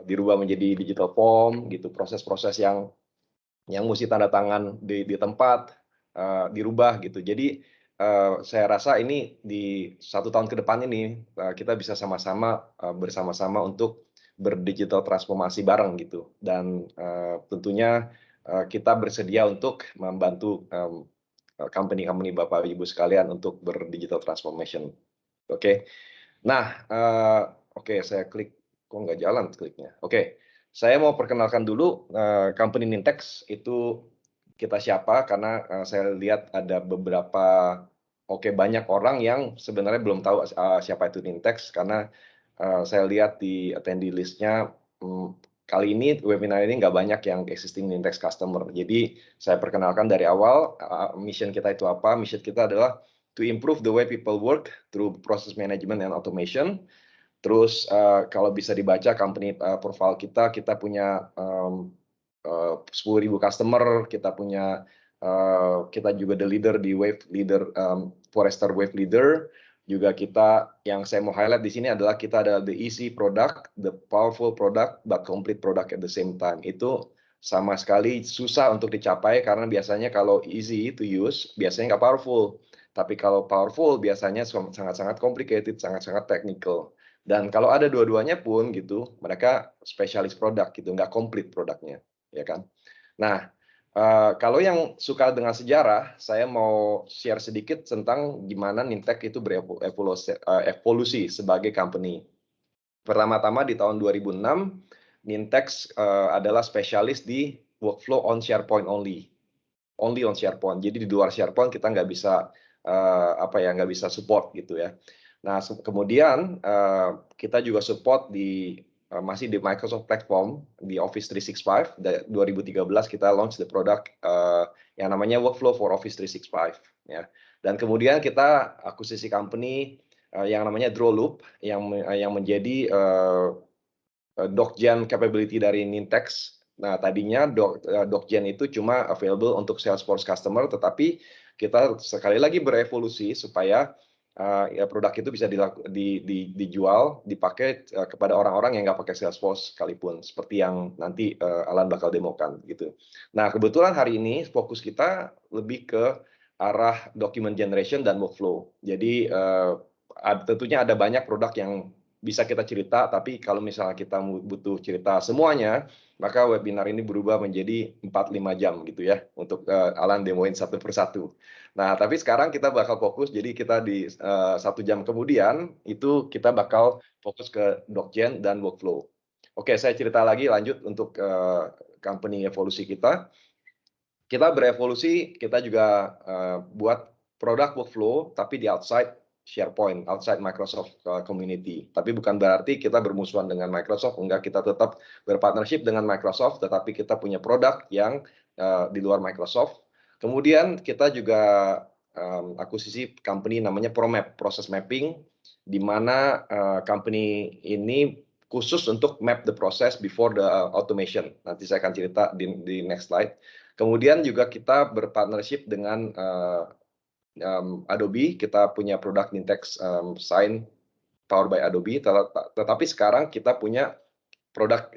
dirubah menjadi digital form gitu, proses-proses yang mesti tanda tangan di tempat, dirubah gitu. Jadi, saya rasa ini di 1 tahun ke depan ini, kita bisa sama-sama, bersama-sama untuk berdigital transformasi bareng gitu. Dan, tentunya, kita bersedia untuk membantu, company-company Bapak Ibu sekalian untuk berdigital transformation. Oke. Nah, oke saya klik, kok nggak jalan kliknya. Oke, saya mau perkenalkan dulu, company Nintex itu kita siapa, karena, saya lihat ada beberapa banyak orang yang sebenarnya belum tahu, siapa itu Nintex karena, saya lihat di attendee list-nya, kali ini webinar ini nggak banyak yang existing Nintex customer. Jadi saya perkenalkan dari awal, mission kita itu apa, mission kita adalah to improve the way people work through process management and automation. Terus, kalau bisa dibaca company, profile kita punya, 10.000 customer, kita juga the leader di Wave Leader, Forrester Wave Leader. Juga kita yang saya mau highlight di sini adalah kita adalah the easy product, the powerful product, but complete product at the same time. Itu sama sekali susah untuk dicapai karena biasanya kalau easy to use, biasanya nggak powerful. Tapi kalau powerful biasanya sangat-sangat complicated, sangat-sangat technical. Dan kalau ada dua-duanya pun gitu, mereka spesialis produk gitu, nggak komplit produknya, ya kan. Nah, kalau yang suka dengan sejarah, saya mau share sedikit tentang gimana Nintex itu evolusi sebagai company. Pertama-tama di tahun 2006, Nintex, adalah spesialis di workflow on SharePoint only on SharePoint. Jadi di luar SharePoint kita nggak bisa, nggak bisa support gitu ya. Nah, kemudian, kita juga support masih di Microsoft platform, di Office 365. 2013 kita launch the product, yang namanya Workflow for Office 365 ya. Dan kemudian kita akuisisi company, yang namanya Drawloop, yang menjadi, DocGen capability dari Nintex. Nah, tadinya DocGen itu cuma available untuk Salesforce customer, tetapi kita sekali lagi berevolusi supaya, ya produk itu bisa dijual, dipakai, kepada orang-orang yang nggak pakai Salesforce sekalipun, seperti yang nanti, Alan bakal demokan gitu. Nah, kebetulan hari ini fokus kita lebih ke arah document generation dan workflow. Jadi, tentunya ada banyak produk yang bisa kita cerita, tapi kalau misalnya kita butuh cerita semuanya, maka webinar ini berubah menjadi 4-5 jam gitu ya, untuk, Alan demoin satu persatu. Nah, tapi sekarang kita bakal fokus, jadi kita di, 1 jam kemudian, itu kita bakal fokus ke DocGen dan workflow. Oke, saya cerita lagi lanjut untuk, company evolusi kita. Kita berevolusi, kita juga, buat produk workflow, tapi di outside SharePoint, outside Microsoft, community. Tapi bukan berarti kita bermusuhan dengan Microsoft, enggak, kita tetap berpartnership dengan Microsoft, tetapi kita punya produk yang, di luar Microsoft. Kemudian kita juga, akuisisi company namanya ProMap, Process Mapping, di mana, company ini khusus untuk map the process before the, automation. Nanti saya akan cerita di next slide. Kemudian juga kita berpartnership dengan, Adobe, kita punya produk Nintex, Sign powered by Adobe, tetapi sekarang kita punya produk,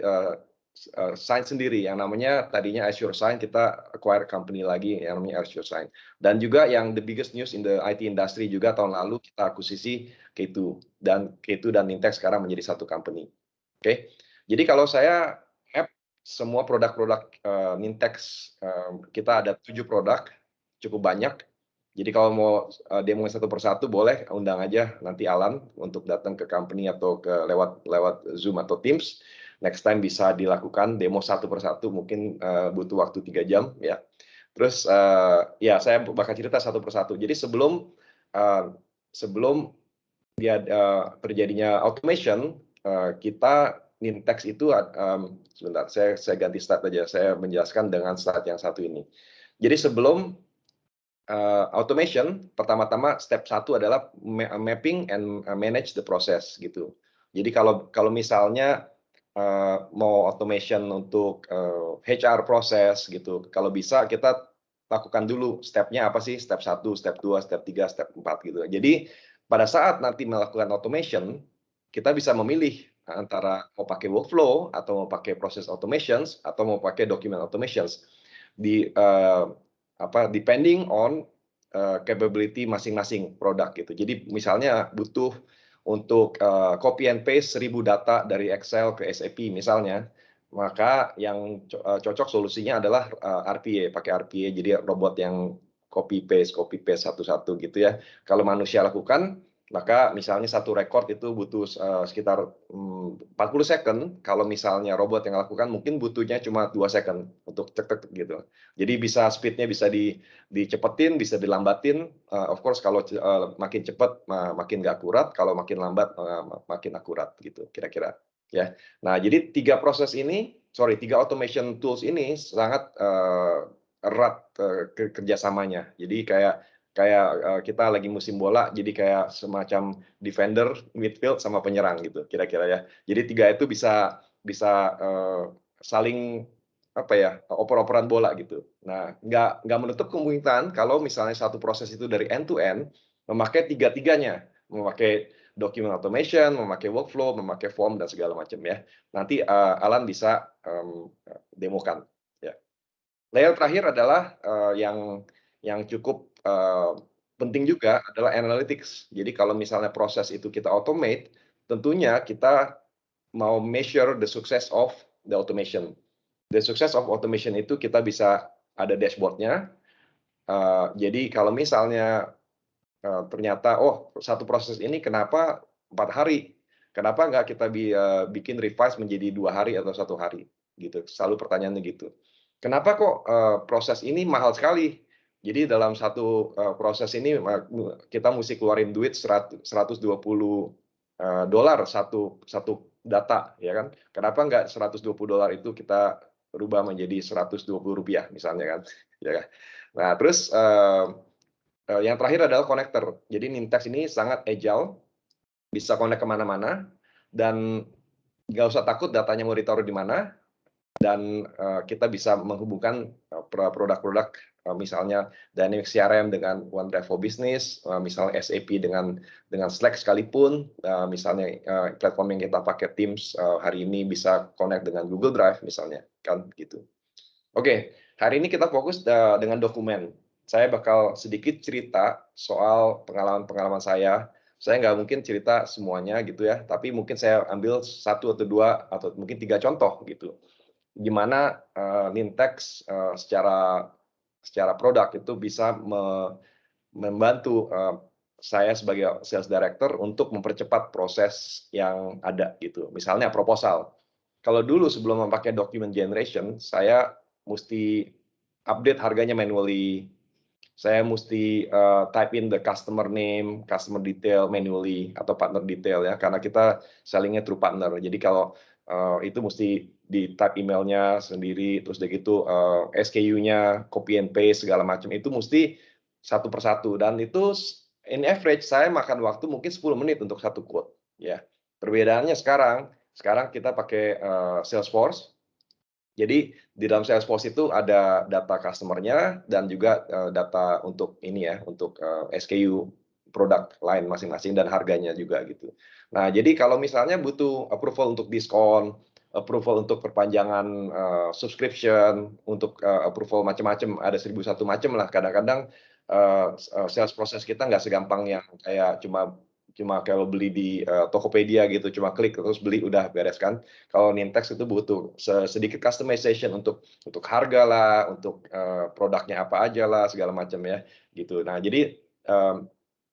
Sign sendiri yang namanya tadinya Azure Sign, kita acquire company lagi yang namanya Azure Sign. Dan juga yang the biggest news in the IT industry juga tahun lalu kita akuisisi K2 dan Nintex sekarang menjadi satu company. Oke. Jadi kalau saya map semua produk-produk, Nintex, kita ada 7 produk, cukup banyak. Jadi kalau mau, demo satu persatu boleh undang aja nanti Alan untuk datang ke company atau lewat lewat Zoom atau Teams. Next time bisa dilakukan demo satu persatu, mungkin, butuh waktu 3 jam ya. Terus, ya saya bakal cerita satu persatu. Jadi sebelum terjadinya automation, kita Nintex itu, sebentar saya ganti slide aja, saya menjelaskan dengan slide yang satu ini. Jadi sebelum, automation, pertama-tama step 1 adalah mapping and manage the process gitu. Jadi kalau misalnya, mau automation untuk, HR proses gitu, kalau bisa kita lakukan dulu step-nya apa sih, step 1, step 2, step 3, step 4 gitu. Jadi pada saat nanti melakukan automation, kita bisa memilih, antara mau pakai workflow atau mau pakai process automations atau mau pakai document automations depending on capability masing-masing produk gitu. Jadi misalnya butuh untuk copy and paste 1.000 data dari Excel ke SAP misalnya, maka yang cocok solusinya adalah RPA, pakai RPA, jadi robot yang copy paste satu-satu gitu ya. Kalau manusia lakukan, maka misalnya satu record itu butuh sekitar 40 second, kalau misalnya robot yang lakukan mungkin butuhnya cuma 2 second untuk cek gitu. Jadi bisa speed-nya bisa dicepetin, bisa dilambatin. Of course kalau makin cepat makin nggak akurat, kalau makin lambat makin akurat gitu kira-kira ya. Nah, jadi tiga automation tools ini sangat erat kerjasamanya. Jadi kayak kita lagi musim bola, jadi kayak semacam defender, midfield sama penyerang gitu kira-kira ya. Jadi tiga itu bisa saling oper-operan bola gitu. Nah, nggak menutup kemungkinan kalau misalnya satu proses itu dari end to end memakai tiga-tiganya, memakai document automation, memakai workflow, memakai form dan segala macam ya. Nanti Alan bisa demokan. Ya. Layer terakhir adalah yang cukup penting juga adalah analytics. Jadi kalau misalnya proses itu kita automate, tentunya kita mau measure the success of the automation. The success of automation itu kita bisa ada dashboard-nya. Jadi kalau misalnya ternyata, satu proses ini kenapa 4 hari? Kenapa nggak kita bikin revise menjadi 2 hari atau 1 hari? Gitu, selalu pertanyaannya gitu. Kenapa kok proses ini mahal sekali? Jadi dalam satu proses ini kita mesti keluarin duit $120 satu data, ya kan? Kenapa nggak $120 itu kita rubah menjadi $120 misalnya kan? Ya kan? Nah, terus yang terakhir adalah connector. Jadi Nintex ini sangat agile, bisa connect kemana-mana, dan nggak usah takut datanya mau ditaruh di mana, dan kita bisa menghubungkan produk-produk misalnya Dynamics CRM dengan OneDrive for Business, misalnya SAP dengan Slack sekalipun, misalnya platform yang kita pakai Teams hari ini bisa connect dengan Google Drive misalnya, kan gitu. Oke, hari ini kita fokus dengan dokumen. Saya bakal sedikit cerita soal pengalaman-pengalaman saya. Saya nggak mungkin cerita semuanya gitu ya, tapi mungkin saya ambil 1 atau 2 atau mungkin 3 contoh gitu. Gimana Nintex secara produk itu bisa membantu saya sebagai sales director untuk mempercepat proses yang ada gitu. Misalnya proposal. Kalau dulu sebelum memakai document generation, saya mesti update harganya manually. Saya mesti type in the customer name, customer detail manually atau partner detail ya, karena kita selling-nya through partner. Jadi kalau itu mesti di-type emailnya sendiri, terus udah gitu SKU-nya copy and paste segala macam itu mesti satu persatu, dan itu in average saya makan waktu mungkin 10 menit untuk satu quote ya. Perbedaannya sekarang kita pakai Salesforce. Jadi di dalam Salesforce itu ada data customer-nya dan juga data untuk ini ya, untuk SKU produk lain masing-masing dan harganya juga gitu. Nah, jadi kalau misalnya butuh approval untuk diskon, approval untuk perpanjangan subscription, untuk approval macam-macam, ada 1.001 macam lah. Kadang-kadang sales proses kita nggak segampang yang kayak cuma kalau beli di Tokopedia gitu, cuma klik terus beli udah beres kan. Kalau Nintex itu butuh sedikit customization untuk harga lah, untuk produknya apa aja lah, segala macam ya, gitu. Nah, jadi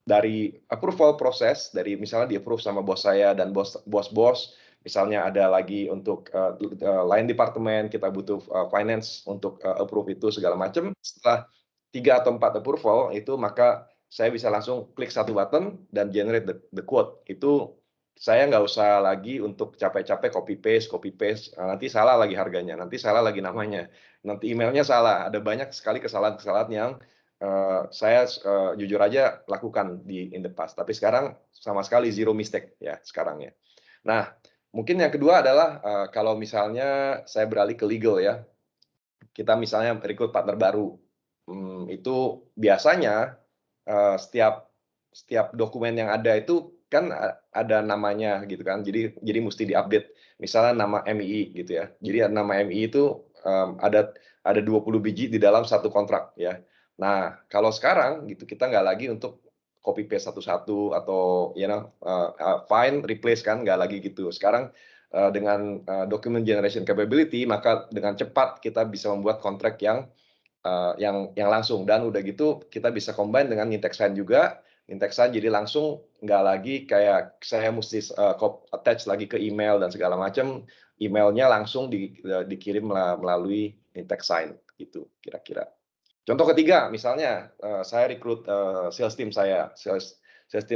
dari approval proses, dari misalnya di-approve sama bos saya dan bos-bos, misalnya ada lagi untuk lain departemen, kita butuh finance untuk approve itu segala macam. Setelah 3 atau 4 approval itu, maka saya bisa langsung klik satu button dan generate the quote. Itu saya nggak usah lagi untuk capek-capek copy paste, nanti salah lagi harganya, nanti salah lagi namanya, nanti emailnya salah. Ada banyak sekali kesalahan-kesalahan yang saya jujur aja lakukan in the past. Tapi sekarang sama sekali zero mistake ya sekarang ya. Nah, mungkin yang kedua adalah kalau misalnya saya beralih ke legal ya, kita misalnya rekrut partner baru, itu biasanya setiap dokumen yang ada itu kan ada namanya gitu kan, jadi mesti di-update. Misalnya nama MII gitu ya. Jadi nama MII itu, ada 20 biji di dalam satu kontrak ya. Nah, kalau sekarang gitu kita nggak lagi untuk copy paste satu-satu atau find, replace kan, nggak lagi gitu. Sekarang, dengan, document generation capability, maka dengan cepat kita bisa membuat kontrak yang langsung, dan udah gitu kita bisa combine dengan Nintex Sign juga. Nintex Sign jadi langsung nggak lagi kayak saya mesti attach lagi ke email dan segala macam, emailnya langsung dikirim melalui Nintex Sign gitu kira-kira. Contoh ketiga misalnya, saya rekrut, sales team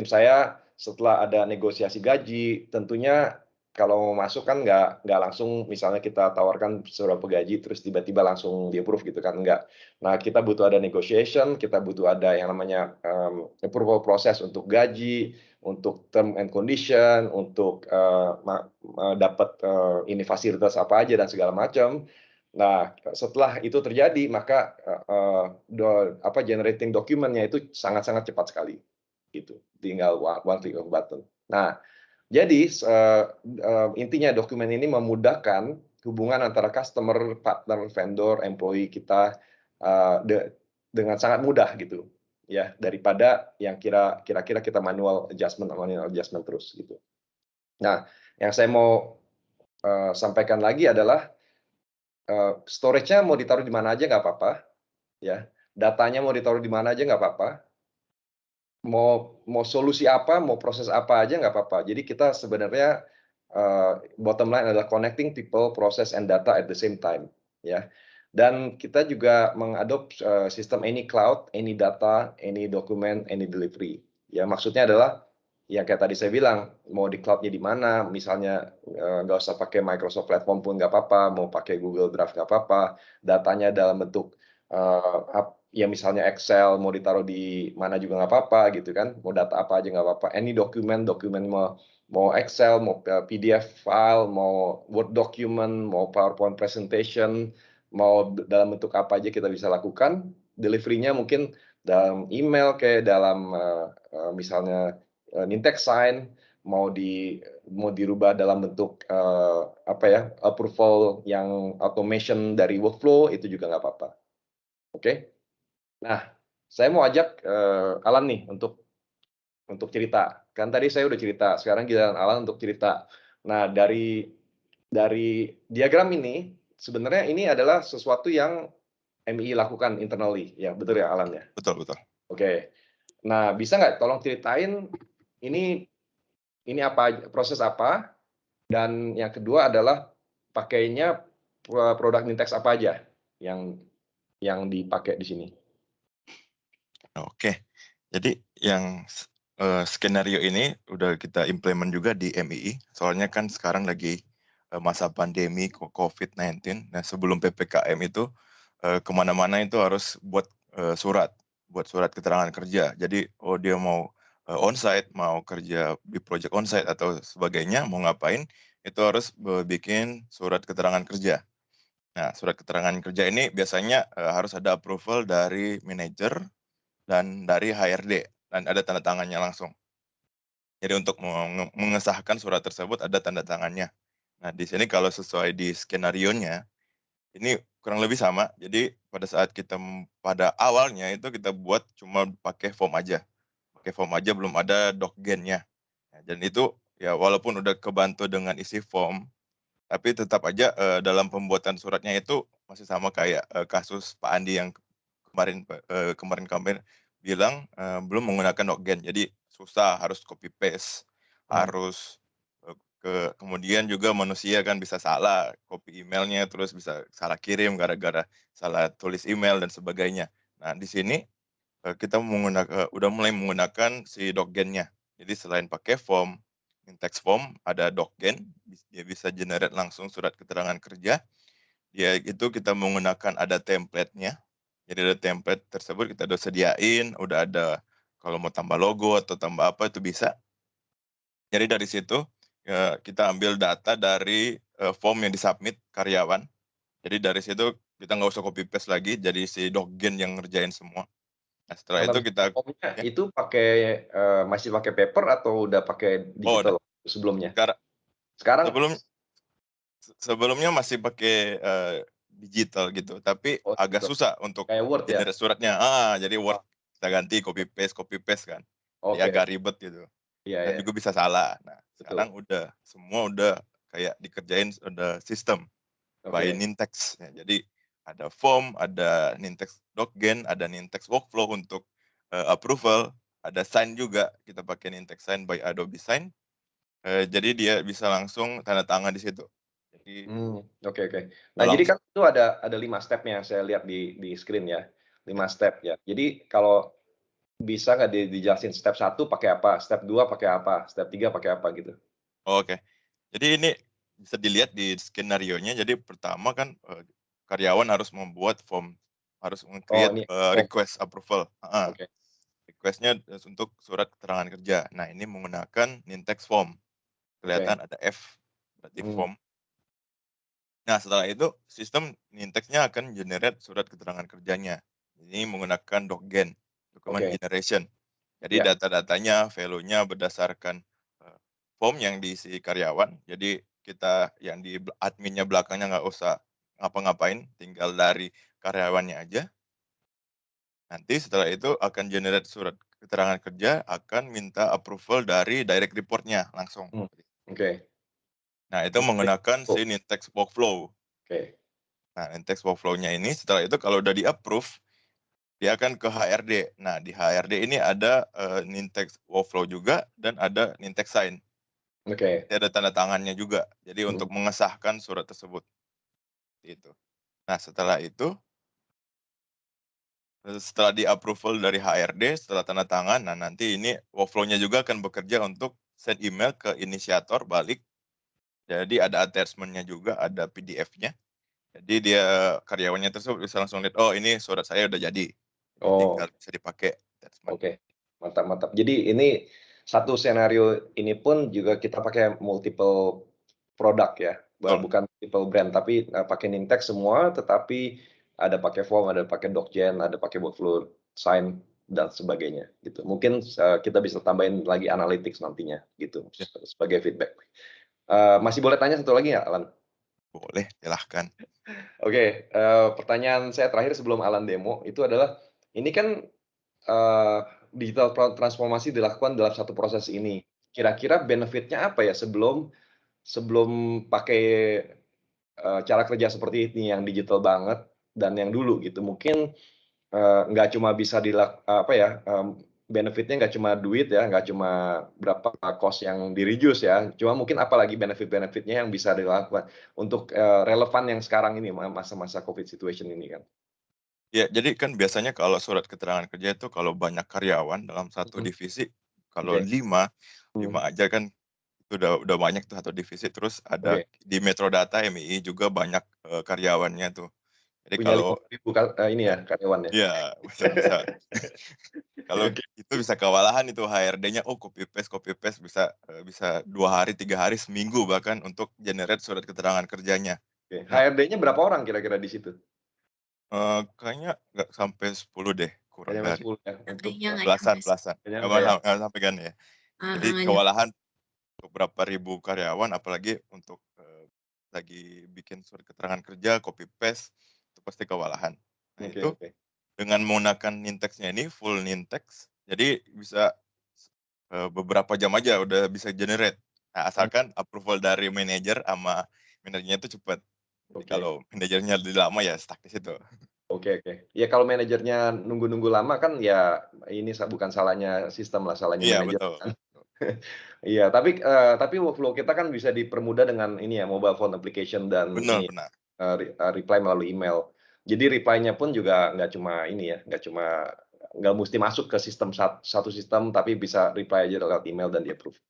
saya setelah ada negosiasi gaji, tentunya kalau mau masuk kan nggak langsung misalnya kita tawarkan seberapa gaji terus tiba-tiba langsung di-approve gitu kan, enggak. Nah, kita butuh ada negotiation, kita butuh ada yang namanya, approval proses untuk gaji, untuk term and condition, untuk, dapat, ini fasilitas apa aja dan segala macam. Nah, setelah itu terjadi maka, generating dokumennya itu sangat-sangat cepat sekali, gitu. Tinggal one click of button. Nah, jadi, intinya dokumen ini memudahkan hubungan antara customer, partner, vendor, employee kita, eee, de dengan sangat mudah gitu, ya, daripada yang kira-kira kita manual adjustment terus gitu. Nah, yang saya mau, sampaikan lagi adalah, storage-nya mau ditaruh di mana aja nggak apa-apa, ya. Datanya mau ditaruh di mana aja nggak apa-apa. Mau solusi apa, mau proses apa aja nggak apa-apa. Jadi kita sebenarnya, bottom line adalah connecting people, process, and data at the same time, ya. Dan kita juga sistem any cloud, any data, any document, any delivery. Ya maksudnya adalah, yang kayak tadi saya bilang, mau di cloud-nya di mana, misalnya, nggak usah pakai Microsoft Platform pun nggak apa-apa, mau pakai Google Drive nggak apa-apa, datanya dalam bentuk, ya misalnya Excel mau ditaruh di mana juga nggak apa-apa gitu kan, mau data apa aja nggak apa-apa, any dokumen mau Excel, mau PDF file, mau Word document, mau PowerPoint presentation, mau dalam bentuk apa aja kita bisa lakukan. Delivery-nya mungkin dalam email, kayak dalam, misalnya, Nintex Sign, mau di mau dirubah dalam bentuk, approval yang automation dari workflow, itu juga nggak apa-apa, oke? Nah, saya mau ajak, Alan nih untuk cerita. Kan tadi saya udah cerita, sekarang giliran Alan untuk cerita. Nah, dari diagram ini, sebenarnya ini adalah sesuatu yang MI lakukan internally, ya betul ya Alan ya? Betul betul. Oke. Nah, bisa nggak tolong ceritain ini apa proses apa, dan yang kedua adalah pakainya produk Nintex apa aja yang dipakai di sini? Oke. Jadi yang skenario ini udah kita implement juga di MII, soalnya kan sekarang lagi, masa pandemi COVID-19. Nah, sebelum PPKM itu, ke mana-mana itu harus buat surat keterangan kerja. Jadi, dia mau, onsite, mau kerja di project onsite atau sebagainya, mau ngapain, itu harus bikin surat keterangan kerja. Nah, surat keterangan kerja ini biasanya, harus ada approval dari manajer dan dari HRD, dan ada tanda tangannya langsung. Jadi untuk mengesahkan surat tersebut ada tanda tangannya. Nah, di sini kalau sesuai di skenarionya, ini kurang lebih sama. Jadi pada saat pada awalnya itu kita buat cuma pakai form aja. Pakai form aja, belum ada docgennya. Nah, dan itu ya walaupun udah kebantu dengan isi form, tapi tetap aja, dalam pembuatan suratnya itu masih sama kayak, kasus Pak Andi yang kemarin bilang, belum menggunakan Notgen. Jadi susah, harus copy paste, Mmm, harus, kemudian juga manusia kan bisa salah copy emailnya, terus bisa salah kirim gara-gara salah tulis email dan sebagainya. Nah, di sini, kita udah mulai menggunakan si Docgen-nya. Jadi selain pakai form, in-text form, ada Docgen, dia bisa generate langsung surat keterangan kerja. Dia itu kita menggunakan ada template-nya. Jadi ada template tersebut kita udah sediain, udah ada kalau mau tambah logo atau tambah apa itu bisa. Jadi dari situ, kita ambil data dari, form yang di-submit karyawan. Jadi dari situ kita nggak usah copy paste lagi, jadi si Docgen yang ngerjain semua. Nah, setelah itu Analis kita formnya ya itu pakai, masih pakai paper atau udah pakai udah digital sebelumnya? sekarang Sekarang sebelum sebelumnya masih pakai, digital gitu, tapi oh agak gitu, susah untuk kayak Word ya? generate suratnya jadi Word Oh, kita ganti copy paste kan, jadi oke. agak ribet gitu, Iya dan iya, juga bisa salah. Nah, betul. sekarang semua udah kayak dikerjain udah sistem by Oke Nintex. Ya, jadi ada form, ada Nintex Docgen, ada Nintex Workflow untuk, approval, ada sign juga, kita pakai Nintex Sign by Adobe Sign, jadi dia bisa langsung tanda tangan di situ. Jadi oke oke. Nah udah jadi langsung kan itu ada 5 step-nya saya lihat di screen ya, 5 step ya. Jadi kalau bisa nggak dijelasin step 1 pakai apa, step 2 pakai apa, step 3 pakai apa gitu? oke. Jadi ini bisa dilihat di skenarionya, jadi pertama kan, karyawan harus membuat form, harus Oh nge-create, ini form, request approval oke request-nya, untuk surat keterangan kerja. Nah, ini menggunakan Nintex Form, oke, kelihatan ada F, berarti mmm, form. Nah, setelah itu sistem Nintex-nya akan generate surat keterangan kerjanya. Ini menggunakan Docgen, document oke, generation. Jadi ya, data-datanya, value-nya berdasarkan, form yang diisi karyawan. Jadi kita yang di adminnya belakangnya nggak usah ngapa-ngapain, tinggal dari karyawannya aja. Nanti setelah itu akan generate surat keterangan kerja, akan minta approval dari direct report-nya langsung. mmm, oke. Nah, itu Oke, menggunakan si oh, Nintex Workflow. oke Nah, Nintex Workflow-nya ini setelah itu kalau udah di-approve, dia akan ke HRD. Nah, di HRD ini ada, Nintex Workflow juga dan ada Nintex Sign. oke, Nanti ada tanda tangannya juga. Jadi mhm, untuk mengesahkan surat tersebut, gitu. Nah, setelah itu, setelah di-approval dari HRD, setelah tanda tangan, nah nanti ini workflow-nya juga akan bekerja untuk send email ke inisiator balik. Jadi ada attachment-nya juga, ada PDF-nya. Jadi dia karyawannya tersebut bisa langsung lihat, "Oh, ini surat saya udah jadi." Jadi oh. tinggal bisa dipakai attachment. Oke, mantap mantap. Jadi ini satu senario ini pun juga kita pakai multiple produk ya, Betul, bukan multiple brand, tapi, pakai Nintex semua, tetapi ada pakai Form, ada pakai DocGen, ada pakai Workflow, Sign, dan sebagainya, gitu. Mungkin, kita bisa tambahin lagi analytics nantinya, gitu, ya sebagai feedback. Masih boleh tanya satu lagi nggak, Alan? boleh silahkan. Oke, pertanyaan saya terakhir sebelum Alan demo, itu adalah, ini kan digital transformasi dilakukan dalam satu proses ini. Kira-kira benefit-nya apa ya sebelum sebelum pakai, cara kerja seperti ini yang digital banget dan yang dulu gitu. Mungkin, nggak cuma bisa apa ya, benefit-nya nggak cuma duit ya, nggak cuma berapa cost yang di-reduce ya, cuma mungkin apalagi benefit-benefit-nya yang bisa dilakukan untuk, relevan yang sekarang ini, masa-masa Covid situation ini kan. Ya, jadi kan biasanya kalau surat keterangan kerja itu kalau banyak karyawan dalam satu Mhm, divisi, kalau oke, 5 mmm, 5 aja kan itu udah banyak tuh satu divisi, terus ada oke. di Metrodata MII juga banyak, karyawannya tuh. Jadi Punya kalau 50.000 ini ya, karyawannya. iya, bisa bisa. Kalau Oke itu bisa kewalahan itu HRD-nya, oh copy paste bisa, bisa 2 hari, 3 hari, seminggu bahkan untuk generate surat keterangan kerjanya. oke. Nah, HRD-nya berapa orang kira-kira di situ? kayaknya nggak sampai 10 deh, Nggak kurang nyampe dari 10 ya untuk, Kayaknya nggak belasan nyampe sih, belasan, nggak nyampe ya? nggak sampai kan ya. Jadi nggak nyampe. kewalahan untuk berapa ribu karyawan, apalagi untuk, lagi bikin surat keterangan kerja, copy paste, itu pasti kewalahan. Nah, Oke itu oke. dengan menggunakan Nintex-nya ini full Nintex, jadi bisa, beberapa jam aja udah bisa generate. Nah, Mmm, asalkan approval dari manajer sama manajernya itu cepat. Jadi oke. kalau manajernya lebih lama ya stuck di situ. Oke oke. Ya kalau manajernya nunggu-nunggu lama kan ya ini bukan salahnya sistem lah, salahnya Iya manajer betul, kan. Iya, tapi workflow kita kan bisa dipermudah dengan ini ya, mobile phone application dan benar ini, benar. reply melalui email. Jadi reply-nya pun juga nggak cuma ini ya, nggak musti masuk ke sistem satu sistem, tapi bisa reply aja lewat email dan di-approve.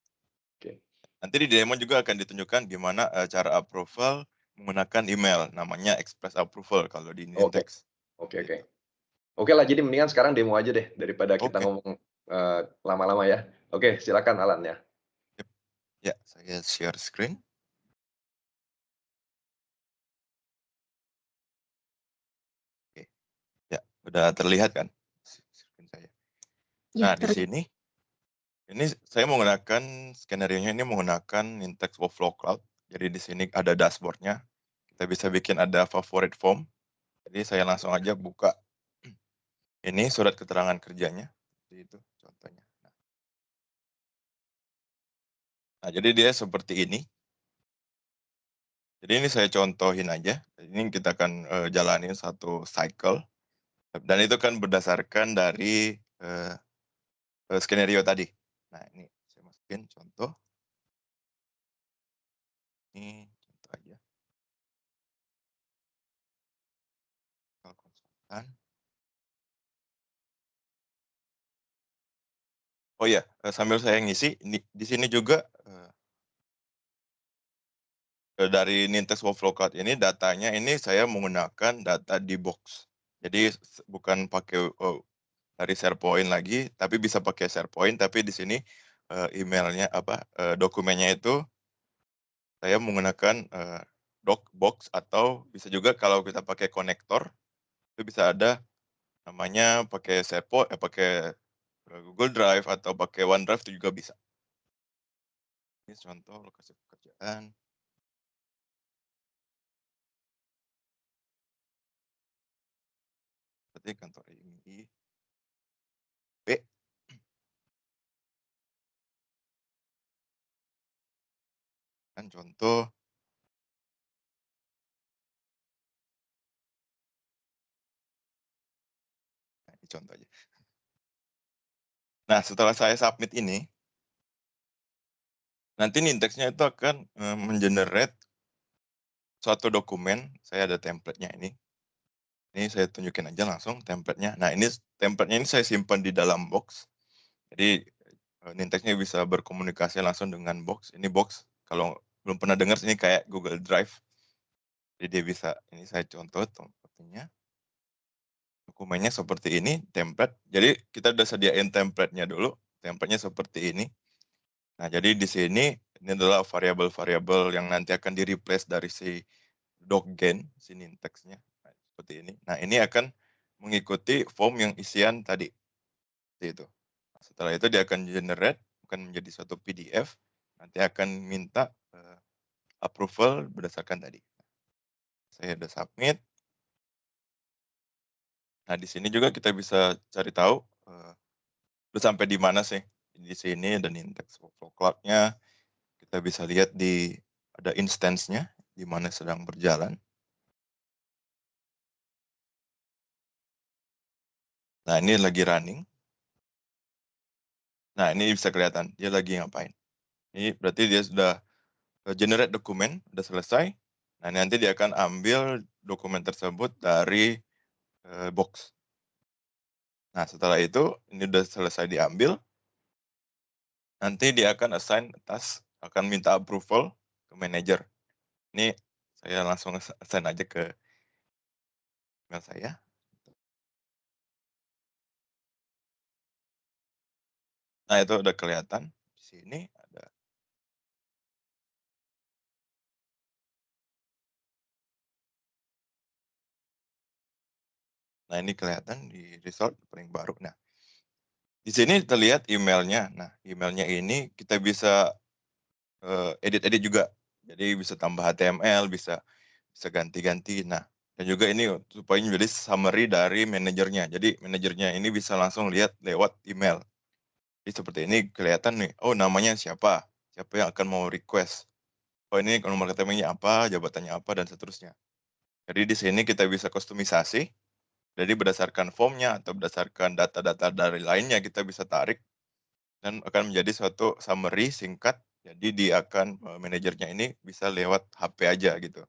Oke. Nanti di demo juga akan ditunjukkan gimana, cara approval menggunakan email, namanya express approval kalau di Oke Nintex, oke oke. gitu. Oke lah, jadi mendingan sekarang demo aja deh, daripada kita Oke, ngomong, lama-lama ya. Oke, silakan Alan ya. sip. Ya, saya share screen. Oke, ya, udah terlihat kan screen saya? Ya, Nah, di sini, ini saya menggunakan skenario-nya ini menggunakan Nintex Workflow Cloud. Jadi di sini ada dashboard-nya. Kita bisa bikin ada favorite form. Jadi saya langsung aja buka ini surat keterangan kerjanya. Seperti itu contohnya. Nah, jadi dia seperti ini. Jadi ini saya contohin aja. Ini kita akan jalanin satu cycle. Dan itu kan berdasarkan dari skenario tadi. Nah, ini saya masukin contoh. Ini contoh aja. Kalau konsultan. Oh iya, sambil saya ngisi, di sini juga dari Nintex Workflow Cloud ini datanya ini saya menggunakan data di box. Jadi bukan pakai dari SharePoint lagi, tapi bisa pakai SharePoint, tapi di sini emailnya apa dokumennya itu saya menggunakan Docbox atau bisa juga kalau kita pakai konektor itu bisa ada namanya pakai SharePoint, pakai Google Drive atau pakai OneDrive itu juga bisa. Ini contoh lokasi pekerjaan. Seperti kantor ini. B. Kan contoh. Nah, ini contoh aja. Nah, setelah saya submit ini, nanti Nintex-nya itu akan mengenerate suatu dokumen. Saya ada template-nya ini. Ini saya tunjukin aja langsung template-nya. Nah, ini template-nya ini saya simpan di dalam box. Jadi Nintex-nya bisa berkomunikasi langsung dengan box. Ini box kalau belum pernah dengar ini kayak Google Drive. Jadi dia bisa, ini saya contoh template-nya. Dokumennya seperti ini, template. Jadi kita udah sediain template-nya dulu. Template-nya seperti ini. Nah, jadi di sini ini adalah variabel-variabel yang nanti akan di-replace dari si docgen, si Nintex-nya. Nah, seperti ini. Nah, ini akan mengikuti form yang isian tadi. Seperti itu. Nah, setelah itu dia akan generate, akan menjadi suatu PDF. Nanti akan minta approval berdasarkan tadi. Saya udah submit. Nah, di sini juga kita bisa cari tahu udah sampai di mana sih. Di sini ada Nintex Workflow Cloud-nya. Kita bisa lihat ada instance-nya di mana sedang berjalan. Nah, ini lagi running. Nah, ini bisa kelihatan dia lagi ngapain. Ini berarti dia sudah generate dokumen, sudah selesai. Nah, nanti dia akan ambil dokumen tersebut dari box. Nah, setelah itu ini sudah selesai diambil. Nanti dia akan assign task, akan minta approval ke manager. Ini saya langsung assign aja ke email saya. Nah, itu udah kelihatan. Di sini ada. Nah, ini kelihatan di result paling baru. Nah, di sini terlihat emailnya. Nah, emailnya ini kita bisa edit-edit juga. Jadi bisa tambah HTML, bisa bisa ganti-ganti. Nah, dan juga ini supaya menjadi summary dari manajernya. Jadi manajernya ini bisa langsung lihat lewat email. Jadi seperti ini kelihatan nih, oh namanya siapa, siapa yang akan mau request. Oh ini nomor KTP-nya apa, jabatannya apa, dan seterusnya. Jadi di sini kita bisa kustomisasi, jadi berdasarkan formnya atau berdasarkan data-data dari lainnya kita bisa tarik dan akan menjadi suatu summary singkat. Jadi dia akan manajernya ini bisa lewat HP aja gitu.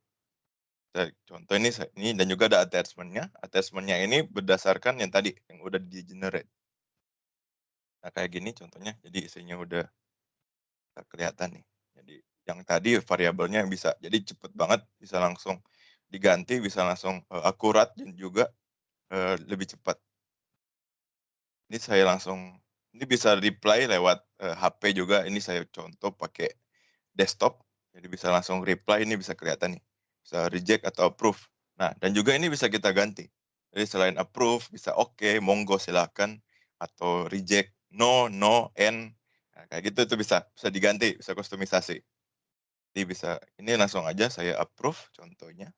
Contoh ini dan juga ada attachment-nya. Attachment-nya ini berdasarkan yang tadi yang udah di-generate. Nah, kayak gini contohnya. Jadi isinya udah kelihatan nih. Jadi yang tadi variabelnya bisa jadi cepet banget, bisa langsung diganti, bisa langsung akurat dan juga lebih cepat. Ini saya langsung ini bisa reply lewat HP juga. Ini saya contoh pakai desktop. Jadi bisa langsung reply, ini bisa kelihatan nih. Bisa reject atau approve. Nah, dan juga ini bisa kita ganti. Jadi selain approve, bisa oke, monggo silakan. atau reject, no, no, and, nah kayak gitu itu bisa bisa diganti, bisa kustomisasi. Jadi bisa ini langsung aja saya approve contohnya,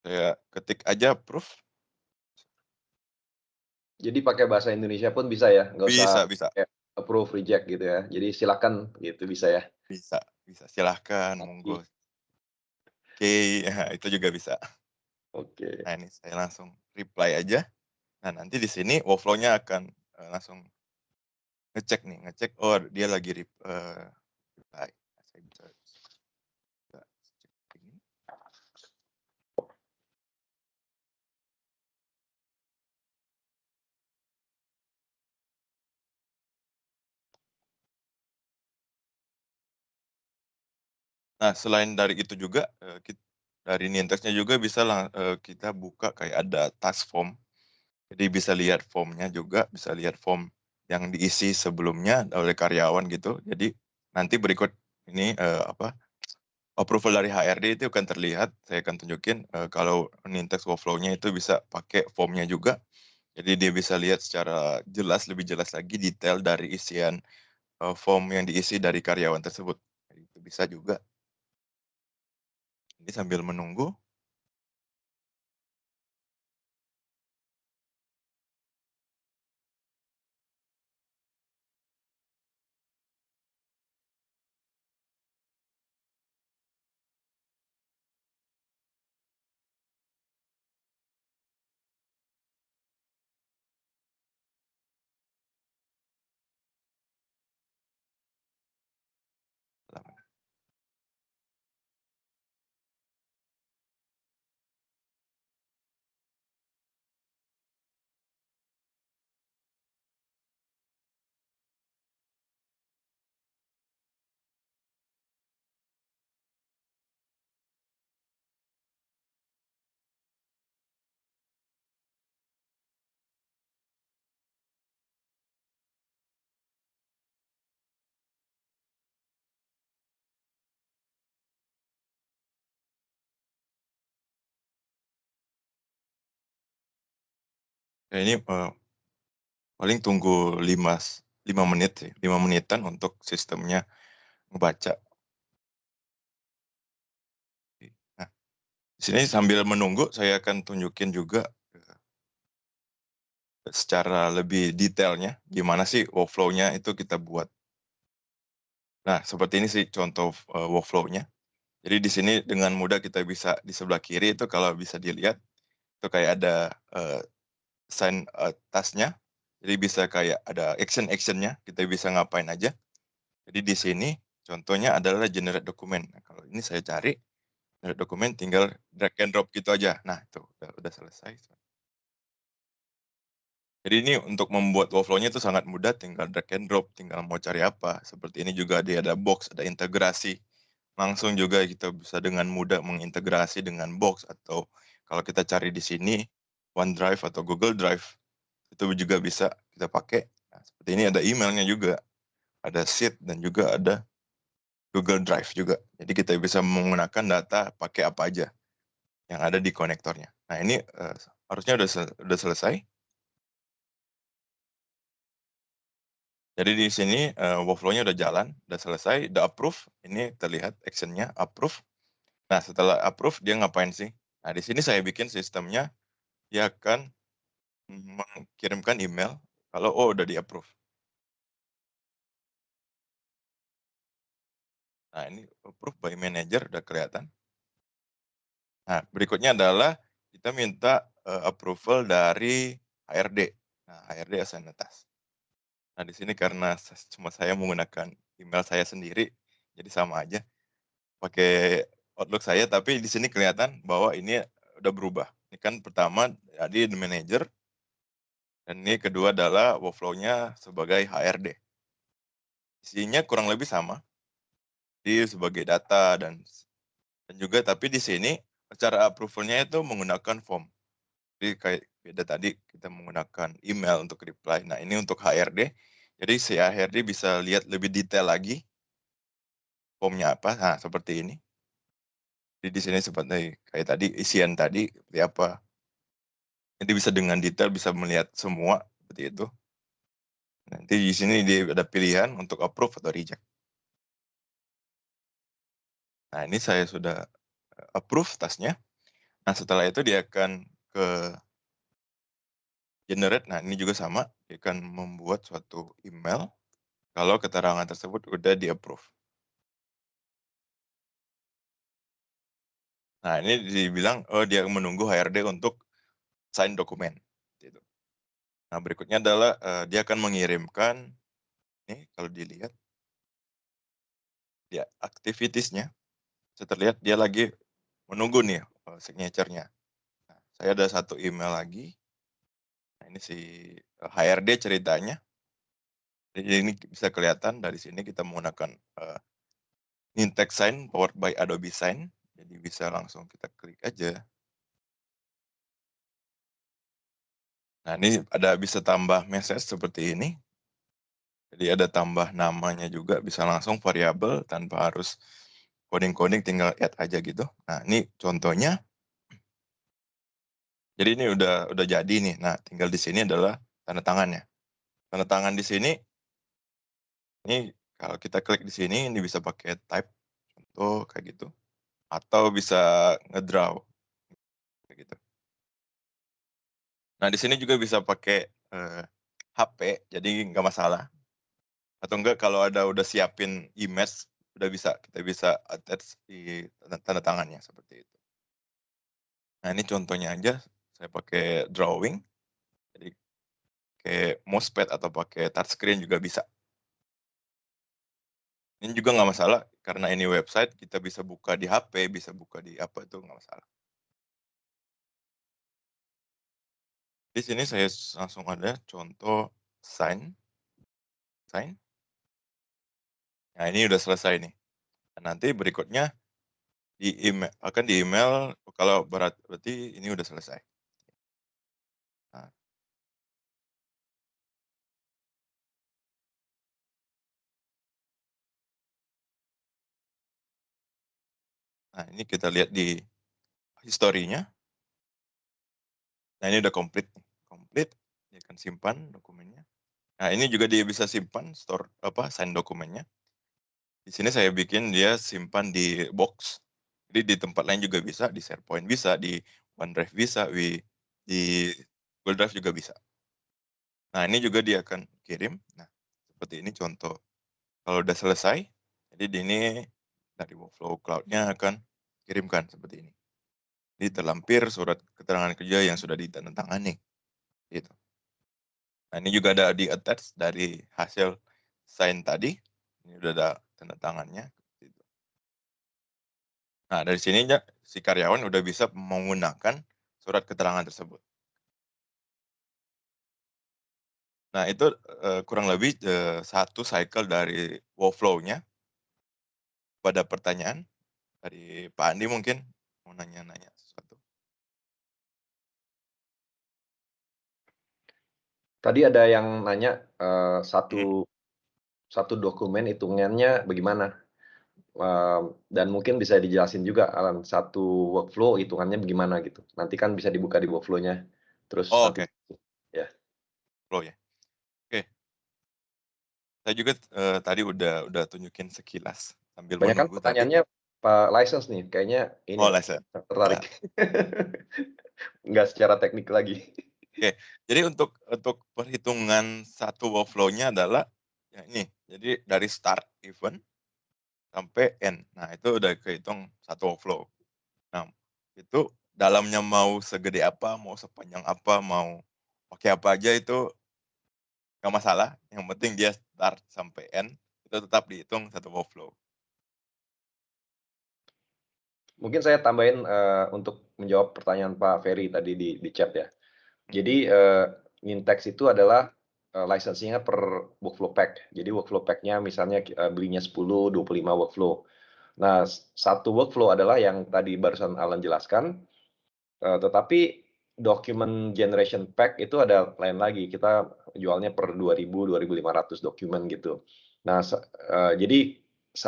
saya ketik aja approve, Jadi pakai bahasa Indonesia pun bisa ya, nggak usah bisa bisa kayak approve, reject gitu ya. Jadi silakan gitu bisa ya? bisa bisa, silahkan Oke. monggo, oke, itu juga bisa. Oke. Nah ini saya langsung reply aja, nah nanti di sini workflow-nya akan, langsung ngecek nih, ngecek, oh dia lagi reply. Nah, saya bisa bisa cek ini. Nah, selain dari itu juga, dari Nintex-nya juga bisa kita buka kayak ada task form. Jadi bisa lihat formnya juga, bisa lihat form yang diisi sebelumnya oleh karyawan gitu. Jadi nanti berikut ini, approval dari HRD itu akan terlihat, saya akan tunjukin, kalau Nintex workflow-nya itu bisa pakai formnya juga. Jadi dia bisa lihat secara jelas, lebih jelas lagi detail dari isian, form yang diisi dari karyawan tersebut. Itu bisa juga. Ini sambil menunggu. Ya ini, paling tunggu 5 menit sih, 5 menitan untuk sistemnya ngebaca. Nah, di sini sambil menunggu saya akan tunjukin juga, secara lebih detailnya gimana sih workflow-nya itu kita buat. Nah, seperti ini sih contoh, workflow-nya. Jadi di sini dengan mudah kita bisa di sebelah kiri itu kalau bisa dilihat, itu kayak ada, sign, task-nya. Jadi bisa kayak ada action-action-nya, kita bisa ngapain aja. Jadi di sini contohnya adalah generate dokumen. Nah, kalau ini saya cari, generate dokumen tinggal drag and drop gitu aja. Nah, itu udah selesai. Jadi ini untuk membuat workflow-nya itu sangat mudah, tinggal drag and drop, tinggal mau cari apa. Seperti ini juga dia ada box, ada integrasi. Langsung juga kita bisa dengan mudah mengintegrasi dengan box atau kalau kita cari di sini OneDrive atau Google Drive, itu juga bisa kita pakai. Nah, seperti ini ada emailnya juga, ada Sheet dan juga ada Google Drive juga. Jadi kita bisa menggunakan data pakai apa aja yang ada di konektornya. Nah ini, harusnya udah selesai. Jadi di sini, workflow-nya udah jalan, udah selesai, udah approve, ini terlihat action-nya approve. Nah setelah approve dia ngapain sih? Nah di sini saya bikin sistemnya, dia akan mengirimkan email kalau, oh udah di-approve. Nah ini approve by manager udah kelihatan. Nah berikutnya adalah kita minta, approval dari HRD. Nah HRD assign the task. Nah, di sini karena cuma saya menggunakan email saya sendiri, jadi sama aja pakai Outlook saya, tapi di sini kelihatan bahwa ini udah berubah. Ini kan pertama jadi the manager, dan ini kedua adalah workflow-nya sebagai HRD. Isinya kurang lebih sama, di sebagai data dan juga tapi di sini cara approval-nya itu menggunakan form. Jadi kayak beda tadi kita menggunakan email untuk reply. Nah, ini untuk HRD, jadi si HRD bisa lihat lebih detail lagi formnya apa, nah seperti ini. Jadi di sini seperti kayak tadi isian tadi seperti apa. Jadi bisa dengan detail bisa melihat semua seperti itu. Nanti di sini dia ada pilihan untuk approve atau reject. Nah, ini saya sudah approve tasnya. Nah, setelah itu dia akan ke generate. Nah, ini juga sama, dia akan membuat suatu email kalau keterangan tersebut udah di-approve. Nah, ini dibilang, oh dia menunggu HRD untuk sign dokumen, gitu. Nah, berikutnya adalah, dia akan mengirimkan, nih kalau dilihat, dia activitiesnya, saya terlihat dia lagi menunggu nih, signature-nya. Nah, saya ada satu email lagi, nah ini si, HRD ceritanya, jadi ini bisa kelihatan dari sini kita menggunakan, Nintex Sign powered by Adobe Sign, jadi bisa langsung kita klik aja. Nah, ini ada bisa tambah message seperti ini. Jadi ada tambah namanya juga, bisa langsung variabel tanpa harus coding-coding, tinggal add aja gitu. Nah, ini contohnya, jadi ini udah jadi nih. Nah, tinggal di sini adalah tanda tangannya. Tanda tangan di sini, ini kalau kita klik di sini, ini bisa pakai type, contoh kayak gitu, atau bisa ngedraw, kayak gitu. Nah, di sini juga bisa pakai, HP, jadi nggak masalah. Atau enggak kalau udah siapin image, kita bisa attach di tanda tangannya, seperti itu. Nah, ini contohnya aja, saya pakai drawing, jadi pakai mousepad atau pakai touchscreen juga bisa. Ini juga nggak masalah, karena ini website, kita bisa buka di HP, bisa buka di apa, itu nggak masalah. Di sini saya langsung ada contoh sign sign. Nah, ini udah selesai nih. Nah, nanti berikutnya akan di-email kalau berarti ini udah selesai. Nah, ini kita lihat di historinya. Nah, ini udah komplit nih, komplit, dia akan simpan dokumennya. Nah, ini juga dia bisa simpan, store apa, sign dokumennya. Di sini saya bikin dia simpan di box. Jadi di tempat lain juga bisa, di SharePoint bisa, di OneDrive bisa, di Google Drive juga bisa. Nah, ini juga dia akan kirim. Nah, seperti ini contoh. Kalau udah selesai, jadi di ini dari workflow cloud-nya akan kirimkan seperti ini. Jadi terlampir surat keterangan kerja yang sudah ditandatangani, gitu. Nah, ini juga ada di-attach dari hasil sign tadi, ini udah ada tanda tangannya, gitu. Nah, dari sini si karyawan udah bisa menggunakan surat keterangan tersebut. Nah, itu, kurang lebih, 1 cycle dari workflow-nya. Pada pertanyaan dari Pak Andi mungkin mau nanya-nanya sesuatu? Tadi ada yang nanya, Mhm. satu dokumen hitungannya bagaimana? Dan mungkin bisa dijelasin juga, satu workflow hitungannya bagaimana gitu. Nanti kan bisa dibuka di workflow-nya, terus Oh, nanti oke, ya. flow ya. Oke, saya juga, tadi udah tunjukin sekilas sambil Kebanyakan menunggu tadi. pertanyaannya license nih, kayaknya ini Oh, lesson. Ya, tertarik. Nggak secara teknik lagi. oke. Jadi untuk perhitungan satu workflow-nya adalah, ya ini, jadi dari start event sampai end. Nah, itu udah kehitung satu workflow. Nah, itu dalamnya mau segede apa, mau sepanjang apa, mau pakai apa aja itu nggak masalah, yang penting dia start sampai end, itu tetap dihitung satu workflow. Mungkin saya tambahin, untuk menjawab pertanyaan Pak Ferry tadi di chat ya. Mhm. Jadi, Nintex itu adalah, lisensinya per workflow pack. Jadi workflow pack-nya misalnya belinya 10, 25 workflow. Nah, satu workflow adalah yang tadi barusan Alan jelaskan, tetapi document generation pack itu ada lain lagi, kita jualnya per 2.000, 2.500 dokumen gitu. Nah, jadi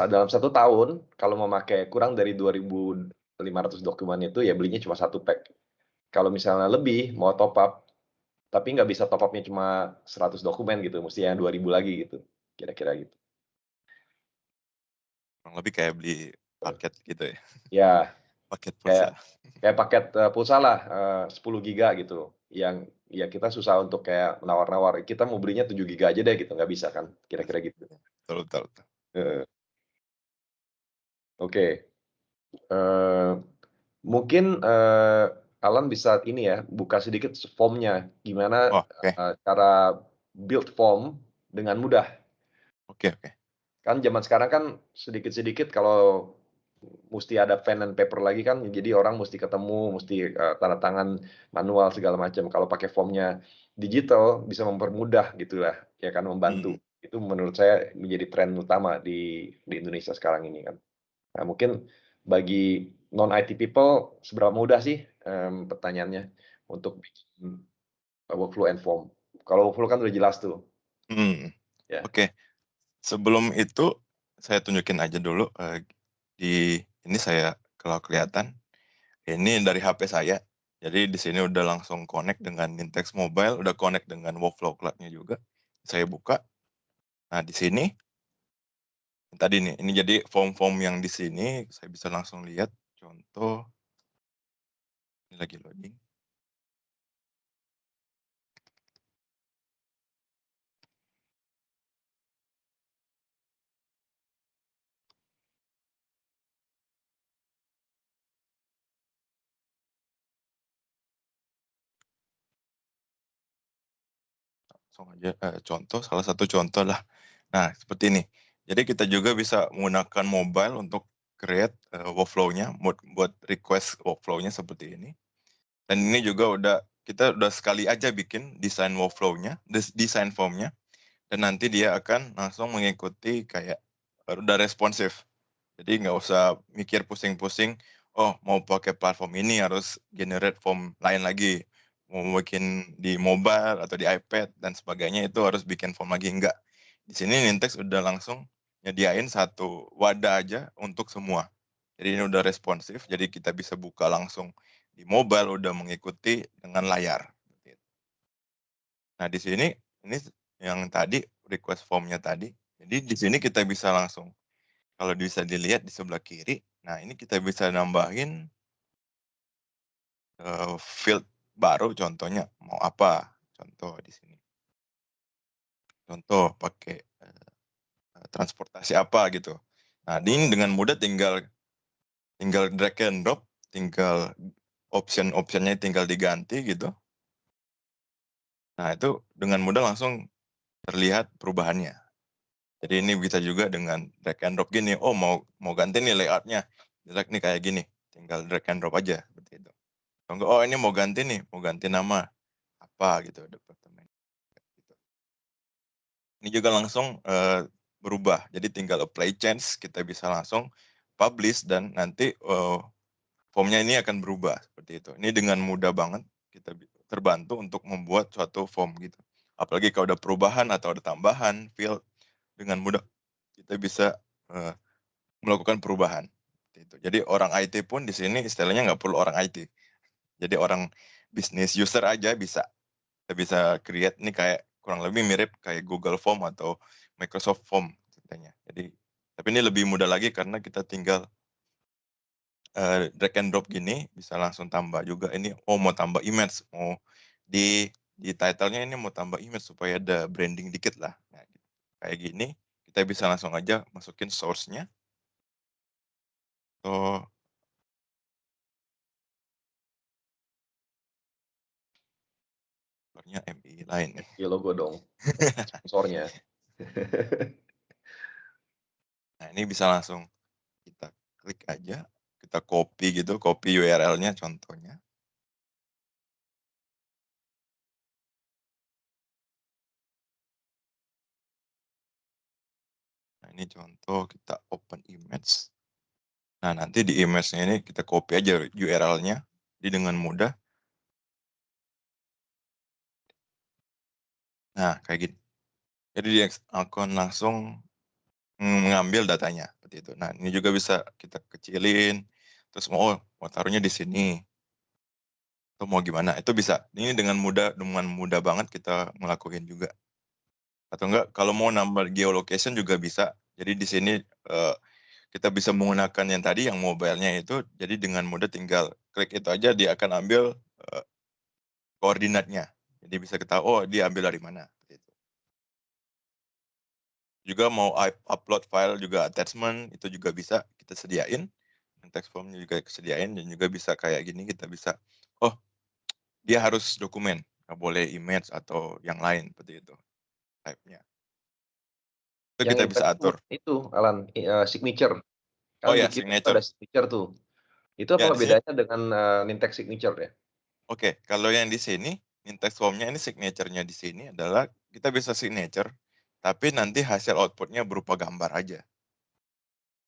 dalam 1 tahun kalau memakai kurang dari 2.000 500 dokumen itu ya belinya cuma 1 pack. Kalau misalnya lebih mau top up, tapi nggak bisa top up-nya cuma 100 dokumen gitu, mesti yang 2.000 lagi gitu, kira-kira gitu. Kurang lebih kayak beli paket gitu ya, Ya, paket kayak pulsa. kayak paket, pulsa lah, 10 giga gitu, yang ya kita susah untuk kayak nawar-nawar, "Kita mau belinya 7 giga aja deh," gitu, nggak bisa kan, kira-kira gitu. Betul betul betul. Heeh, oke, eee, mungkin, Alan bisa ini ya, buka sedikit formnya, gimana, Oh, oke cara build form dengan mudah. oke oke. Kan zaman sekarang kan sedikit-sedikit kalau musti ada pen and paper lagi kan, jadi orang musti ketemu, musti, tanda tangan manual segala macam. Kalau pakai formnya digital bisa mempermudah gitulah, ya kan, membantu. Mhm, Itu menurut saya menjadi tren utama di Indonesia sekarang ini kan. Nah mungkin bagi non-IT people seberapa mudah sih, pertanyaannya untuk bikin, workflow and form? Kalau workflow kan udah jelas tuh, mhm. ya. Oke, sebelum itu saya tunjukin aja dulu, di ini saya kalau kelihatan, ini dari HP saya. Jadi di sini udah langsung connect dengan Nintex Mobile, udah connect dengan Workflow Cloud-nya juga. Saya buka, nah di sini tadi nih, ini jadi form-form yang di sini saya bisa langsung lihat contoh, ini lagi loading, langsung aja, contoh, salah satu contoh lah. Nah, seperti ini. Jadi kita juga bisa menggunakan mobile untuk create, workflow-nya, buat request workflow-nya seperti ini. Dan ini juga kita udah sekali aja bikin desain workflow-nya, desain form-nya, dan nanti dia akan langsung mengikuti kayak, udah responsif. Jadi nggak usah mikir pusing-pusing, oh mau pakai platform ini harus generate form lain lagi, mau bikin di mobile atau di iPad dan sebagainya itu harus bikin form lagi, enggak. Di sini Nintex udah langsung nyediain satu wadah aja untuk semua. Jadi ini udah responsif, jadi kita bisa buka langsung di mobile, udah mengikuti dengan layar. Nah di sini, ini yang tadi request form-nya tadi, jadi di sini kita bisa langsung kalau bisa dilihat di sebelah kiri, nah ini kita bisa nambahin, field baru contohnya mau apa, contoh di sini, contoh pakai, transportasi apa gitu. Nah ini dengan mudah tinggal tinggal drag and drop, tinggal option-option-nya tinggal diganti gitu. Nah itu dengan mudah langsung terlihat perubahannya. Jadi ini bisa juga dengan drag and drop gini, oh mau mau ganti nih layout-nya, jelek nih kayak gini, tinggal drag and drop aja seperti itu. Atau enggak, oh ini mau ganti nih, mau ganti nama, apa gitu, departemen, gitu. Ini juga langsung, berubah, jadi tinggal apply change, kita bisa langsung publish dan nanti, formnya ini akan berubah, seperti itu. Ini dengan mudah banget kita terbantu untuk membuat suatu form gitu. Apalagi kalau ada perubahan atau ada tambahan field, dengan mudah kita bisa, eee, melakukan perubahan, seperti itu. Jadi orang IT pun di sini istilahnya nggak perlu orang IT, jadi orang bisnis user aja bisa. Kita bisa create nih kayak kurang lebih mirip kayak Google Form atau Microsoft Form ceritanya. Jadi tapi ini lebih mudah lagi karena kita tinggal, drag and drop gini bisa langsung tambah juga ini, oh mau tambah image, mau di title-nya ini mau tambah image supaya ada branding dikit lah. Nah, kayak gini kita bisa langsung aja masukin source-nya atau sumbernya MI lain nih. Kasih logo dong, sponsornya. Nah, ini bisa langsung kita klik aja, kita copy gitu, copy URL-nya contohnya. Nah, ini contoh kita open image. Nah, nanti di image-nya ini kita copy aja URL-nya, jadi dengan mudah. Nah, kayak gini. Jadi dia akan langsung, mengambil datanya, seperti itu. Nah, ini juga bisa kita kecilin, terus mau taruhnya di sini, atau mau gimana, itu bisa. Ini dengan mudah banget kita ngelakuin juga. Atau enggak kalau mau nambah geolocation juga bisa. Jadi di sini, kita bisa menggunakan yang tadi yang mobile-nya itu, jadi dengan mudah tinggal klik itu aja dia akan ambil, koordinatnya. Jadi bisa kita, oh dia ambil dari mana, gitu. Juga mau upload file juga attachment, itu juga bisa kita sediain, text form juga sediain dan juga bisa kayak gini kita bisa, oh dia harus dokumen, nggak boleh image atau yang lain seperti itu type-nya. Itu Yang kita bisa intent tuh atur. itu Alan, signature. Oh Kan di ya, kita itu ada signature. signature tuh. Itu apa Ya di sini bedanya dengan, Nintex signature ya? oke, kalau yang di sini, in-text form-nya ini signature-nya di sini adalah kita bisa signature, tapi nanti hasil output-nya berupa gambar aja,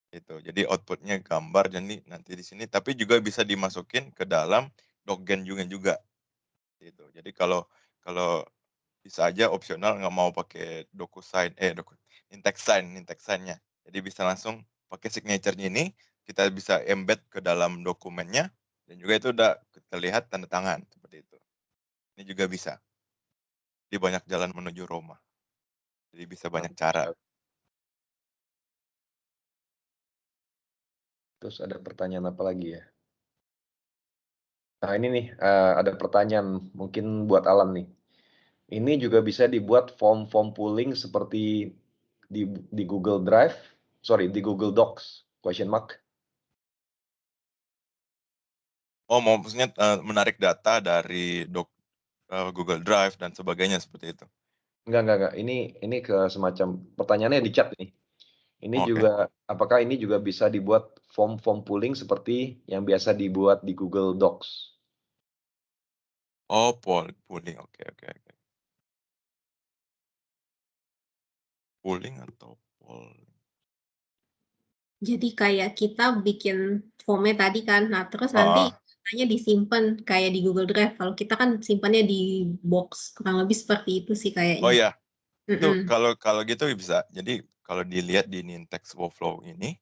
gitu. Jadi output-nya gambar jadi nanti di sini, tapi juga bisa dimasukin ke dalam Docgen juga, gitu. Jadi kalau kalau bisa aja opsional nggak mau pakai DocuSign in-text sign-nya. Jadi bisa langsung pakai signature-nya ini, kita bisa embed ke dalam dokumennya, dan juga itu udah terlihat tanda tangan, seperti itu. Ini juga bisa. Jadi banyak jalan menuju Roma. Jadi bisa banyak Mantap cara. sekali. Terus ada pertanyaan apa lagi ya? Nah ini nih, ada pertanyaan mungkin buat Alan nih. Ini juga bisa dibuat form-form pooling seperti di Google Drive, sorry di Google Docs, question mark. Oh, mau maksudnya, menarik data dari Google Drive dan sebagainya seperti itu? Enggak, ini ke semacam pertanyaannya di chat nih. Ini Oke. juga apakah ini juga bisa dibuat form-form pooling seperti yang biasa dibuat di Google Docs? Oh, pooling, oke oke oke. Pooling atau Jadi kayak kita bikin formnya tadi kan, nah terus nanti heeh. datanya disimpan kayak di Google Drive. Kalau kita kan simpannya di box, kurang lebih seperti itu sih Oh kayaknya. iya, itu Mhm. kalau kalau gitu bisa. Jadi kalau dilihat di Nintex Workflow ini,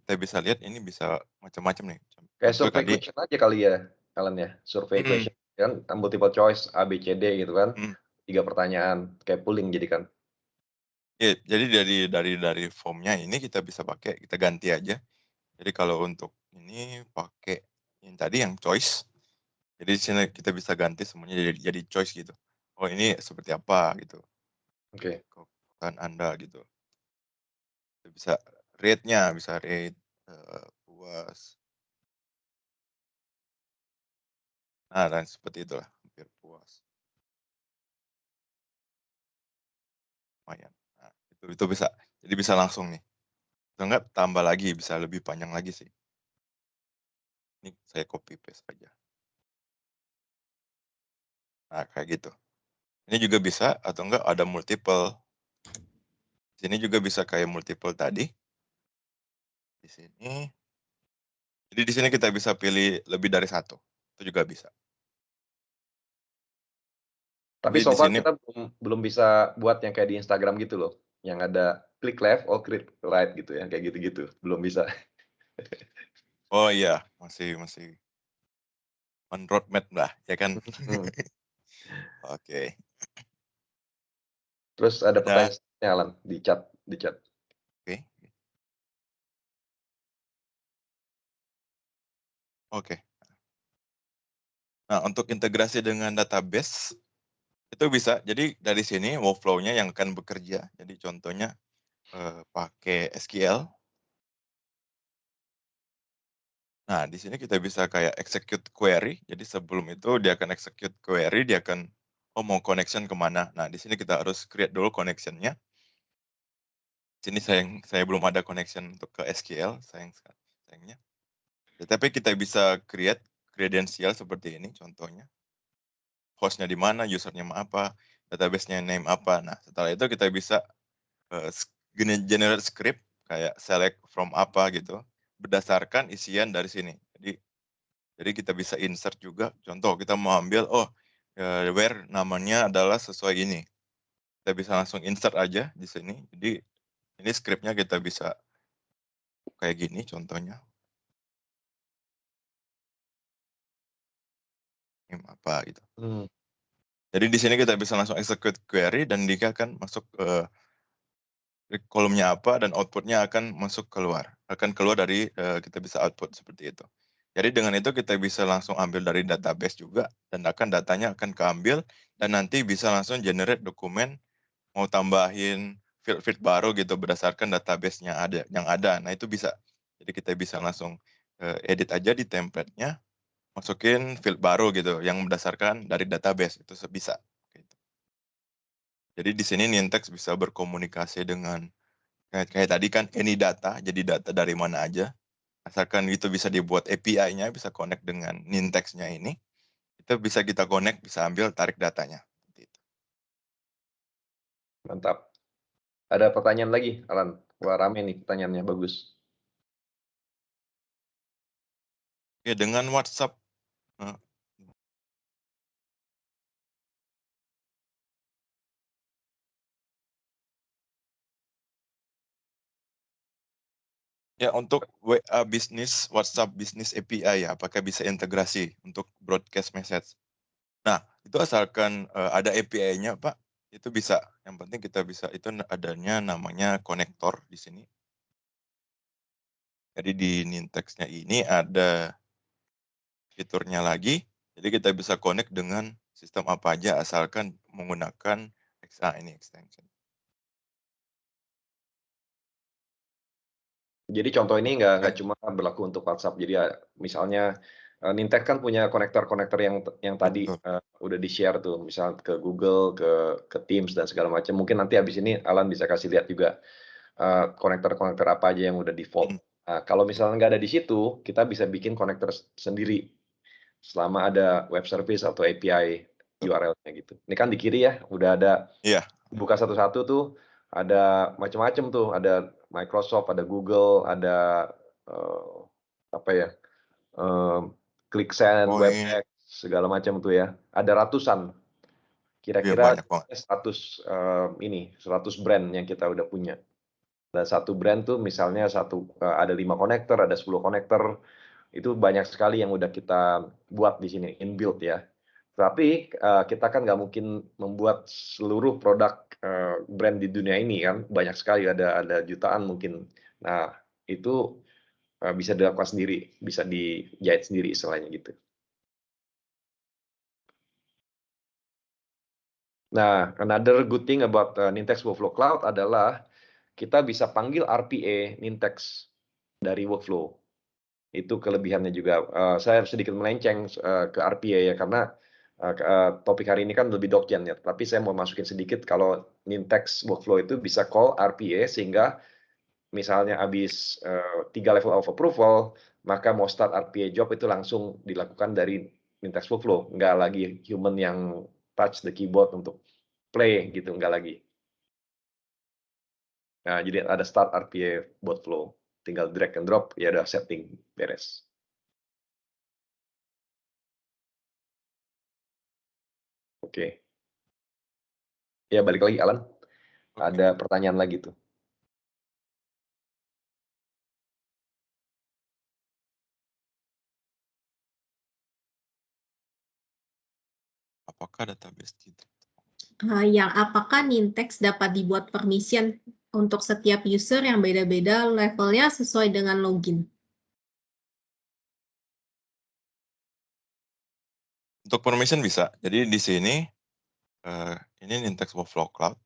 kita bisa lihat ini bisa macam-macam nih. Kayak Contoh survei tadi question aja kali ya, Alan ya? Survei mhm question kan multiple choice A, B, C, D gitu kan, mhm. 3 pertanyaan, kayak pooling jadi kan? Iya, jadi dari form-nya ini kita bisa pakai, kita ganti aja. Jadi kalau untuk ini pakai yang tadi yang choice, jadi di sini kita bisa ganti semuanya jadi choice gitu. Oh ini seperti apa gitu, Oke. kebutuhan Anda gitu. Bisa rate-nya, bisa rate, puas. Nah dan seperti itulah, hampir puas, lumayan. Nah itu bisa, jadi bisa langsung nih. Atau enggak tambah lagi, bisa lebih panjang lagi sih. Ini saya copy paste aja. Nah kayak gitu. Ini juga bisa atau enggak ada multiple. Sini juga bisa kayak multiple tadi, di sini. Jadi di sini kita bisa pilih lebih dari satu, itu juga bisa. Tapi Jadi so di far sini kita belum bisa buat yang kayak di Instagram gitu loh, yang ada klik left or klik right gitu ya, kayak gitu-gitu, belum bisa. oh iya, masih masih on roadmap lah, ya kan? Mhm. Oke, Terus ada ada pertanyaan selanjutnya Alan, di chat. oke oke. Nah, untuk integrasi dengan database, itu bisa. Jadi dari sini workflow-nya yang akan bekerja, jadi contohnya, pakai SQL. Nah, di sini kita bisa kayak execute query, jadi sebelum itu dia akan execute query, dia akan, oh mau connection ke mana. Nah, di sini kita harus create dulu connection-nya. Sini saya belum ada connection untuk ke SQL, sayangnya. Ya, tapi kita bisa create kredensial seperti ini contohnya. Host-nya di mana, user-nya apa, database-nya name apa. Nah, setelah itu kita bisa, generate script kayak select from apa gitu, berdasarkan isian dari sini. Jadi kita bisa insert juga, contoh kita mau ambil, oh, where namanya adalah sesuai ini. Kita bisa langsung insert aja di sini. Jadi ini script-nya kita bisa kayak gini contohnya. apa gitu. Hmm. Jadi di sini kita bisa langsung execute query dan dia akan masuk kolomnya apa dan output-nya akan keluar dari kita bisa output seperti itu. Jadi dengan itu kita bisa langsung ambil dari database juga dan datanya akan keambil dan nanti bisa langsung generate dokumen, mau tambahin field baru gitu berdasarkan database-nya yang ada. Nah itu bisa. Jadi kita bisa langsung edit aja di template-nya, masukin field baru gitu yang berdasarkan dari database itu bisa. Gitu. Jadi di sini Nintex bisa berkomunikasi dengan kayak tadi kan any data, jadi data dari mana aja, asalkan itu bisa dibuat API-nya, bisa connect dengan Nintex-nya ini, itu bisa kita connect, bisa ambil, tarik datanya. Gitu. Mantap. Ada pertanyaan lagi, Alan? Wah, rame nih pertanyaannya, bagus. Ya, dengan WhatsApp, ya untuk WA Business, WhatsApp Business API ya, apakah bisa integrasi untuk broadcast message? Nah, itu asalkan ada API-nya, Pak, itu bisa. Yang penting kita bisa, itu adanya namanya konektor di sini. Jadi di Nintex-nya ini ada fiturnya lagi, jadi kita bisa connect dengan sistem apa aja asalkan menggunakan ini extension. Jadi contoh ini nggak Oke. cuma berlaku untuk WhatsApp. Jadi misalnya Nintex kan punya konektor-konektor yang tadi Betul. udah di-share tuh, misal ke Google, ke Teams dan segala macam. Mungkin nanti habis ini Alan bisa kasih lihat juga konektor-konektor apa aja yang udah default. Nah, kalau misalnya nggak ada di situ, kita bisa bikin konektor sendiri selama ada web service atau API URL-nya gitu. Ini kan di kiri ya, udah ada Iya, buka satu-satu tuh, ada macam-macam tuh, ada Microsoft, ada Google, ada apa ya, ClickSend, poin, WebEx, segala macam tuh ya. Ada ratusan. iya Kira-kira banyak banget. 100 brand yang kita udah punya. Dan satu brand tuh misalnya ada 5 konektor, ada 10 konektor, itu banyak sekali yang udah kita buat di sini, inbuilt ya. Tapi kita kan nggak mungkin membuat seluruh produk brand di dunia ini kan, banyak sekali, ada jutaan mungkin. Nah, itu bisa dilakukan sendiri, bisa dijahit sendiri istilahnya gitu. Nah, another good thing about Nintex Workflow Cloud adalah kita bisa panggil RPA Nintex dari workflow. Itu kelebihannya juga. Saya sedikit melenceng ke RPA ya, karena topik hari ini kan lebih DocGen ya. Tapi saya mau masukin sedikit kalau Nintex Workflow itu bisa call RPA sehingga misalnya habis 3 level of approval, maka mau start RPA job itu langsung dilakukan dari Nintex Workflow. Nggak lagi human yang touch the keyboard untuk play gitu, nggak lagi. Nah, jadi ada start RPA bot flow. Tinggal drag and drop, ya udah setting, beres. Oke. Ya, balik lagi, Alan. Oke. Ada pertanyaan lagi tuh. Apakah database tidak? Yang apakah Nintex dapat dibuat permission untuk setiap user yang beda-beda levelnya sesuai dengan login? Untuk permission bisa. Jadi di sini ini Nintex Workflow Cloud.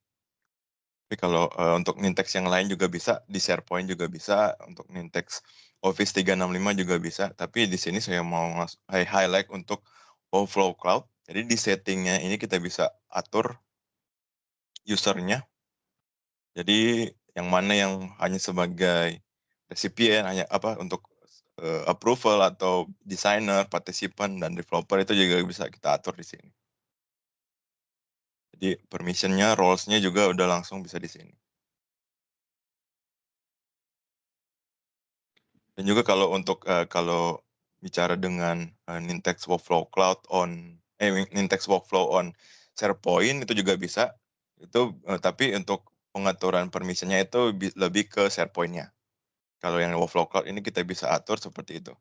Tapi kalau untuk Nintex yang lain juga bisa, di SharePoint juga bisa, untuk Nintex Office 365 juga bisa. Tapi di sini saya mau highlight untuk Workflow Cloud. Jadi di settingnya ini kita bisa atur usernya. Jadi yang mana yang hanya sebagai resipien, hanya untuk approval atau designer, participant, dan developer itu juga bisa kita atur di sini. Jadi permission-nya, roles-nya juga udah langsung bisa di sini. Dan juga kalau untuk kalau bicara dengan Nintex Workflow Cloud Nintex Workflow on SharePoint itu juga bisa. Itu tapi untuk pengaturan permission-nya itu lebih ke SharePoint-nya. Kalau yang Workflow Cloud ini kita bisa atur seperti itu.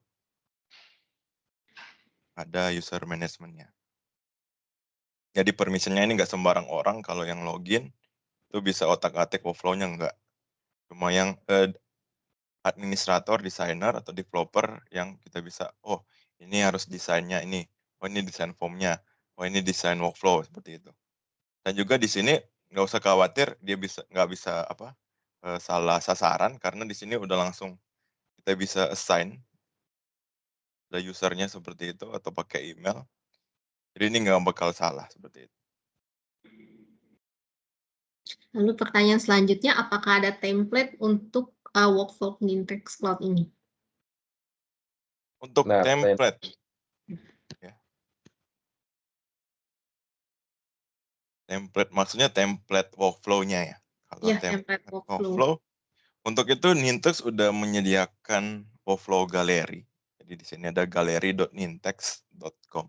ada user management-nya. Jadi permission-nya ini nggak sembarang orang kalau yang login itu bisa otak-atik workflow-nya nggak. Cuma yang administrator, desainer, atau developer yang kita bisa, oh ini harus desainnya ini, oh ini desain form-nya, oh ini desain workflow, seperti itu. Dan juga di sini nggak usah khawatir dia nggak bisa salah sasaran karena di sini udah langsung kita bisa assign ada usernya seperti itu atau pakai email. Jadi ini nggak bakal salah seperti itu. Lalu pertanyaan selanjutnya, apakah ada template untuk workflow Nintex Cloud ini? Untuk Nah, template, ya. Template maksudnya template workflow-nya ya. Kalau Ya, template template workflow. workflow, untuk itu Nintex udah menyediakan workflow galeri. Jadi di sini ada galeri.nintex.com.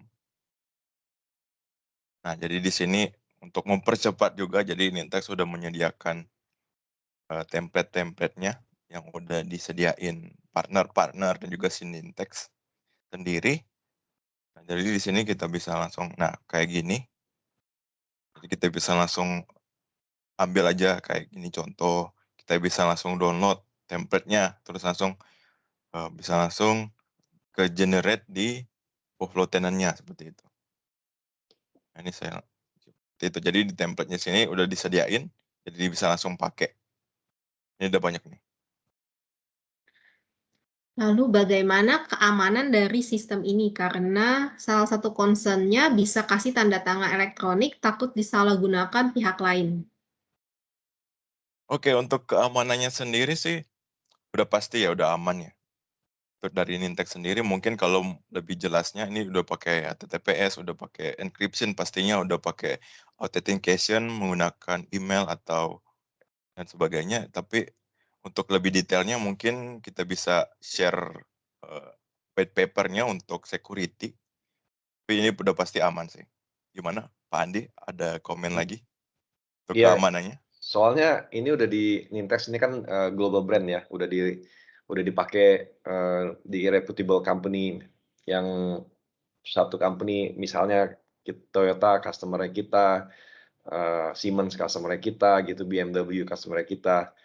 Nah, jadi di sini untuk mempercepat juga, jadi Nintex sudah menyediakan template-templatenya yang udah disediain partner-partner dan juga si Nintex sendiri. Nah, jadi di sini kita bisa langsung, nah kayak gini. Jadi kita bisa langsung ambil aja kayak gini contoh. Kita bisa langsung download template-nya, terus langsung bisa langsung ke generate di workflow tenant-nya seperti itu. Nah, ini saya seperti itu. Jadi di template-nya sini udah disediain, jadi bisa langsung pakai. Ini udah banyak nih. Lalu bagaimana keamanan dari sistem ini? Karena salah satu concern-nya bisa kasih tanda tangan elektronik takut disalahgunakan pihak lain. Oke, untuk keamanannya sendiri sih udah pasti ya, udah aman ya. Untuk dari Nintex sendiri mungkin kalau lebih jelasnya ini udah pakai HTTPS, udah pakai encryption, pastinya udah pakai authentication menggunakan email atau dan sebagainya. Tapi untuk lebih detailnya mungkin kita bisa share white paper-nya untuk security. Tapi ini udah pasti aman sih. Gimana, Pak Andi? Ada komen lagi untuk Iya, keamanannya? soalnya ini udah di Nintex ini kan global brand ya, udah dipakai di reputable company yang satu company misalnya Toyota customer kita, Siemens customer kita gitu, BMW customer kita.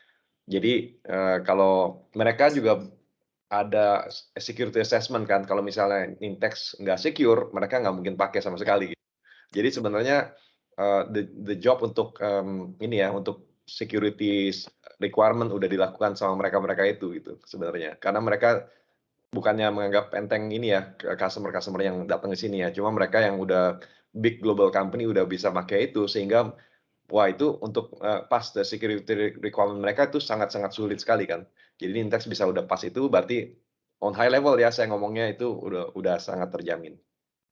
Jadi kalau mereka juga ada security assessment kan, kalau misalnya Nintex nggak secure, mereka nggak mungkin pakai sama sekali. Jadi sebenarnya the job untuk ini ya, untuk security requirement udah dilakukan sama mereka-mereka itu gitu sebenarnya. Karena mereka bukannya menganggap enteng ini ya, customer-customer yang datang ke sini ya, cuma mereka yang udah big global company udah bisa pakai itu sehingga wah itu untuk pas the security requirement mereka itu sangat-sangat sulit sekali kan. Jadi Nintex bisa udah pas itu berarti on high level ya saya ngomongnya itu udah sangat terjamin.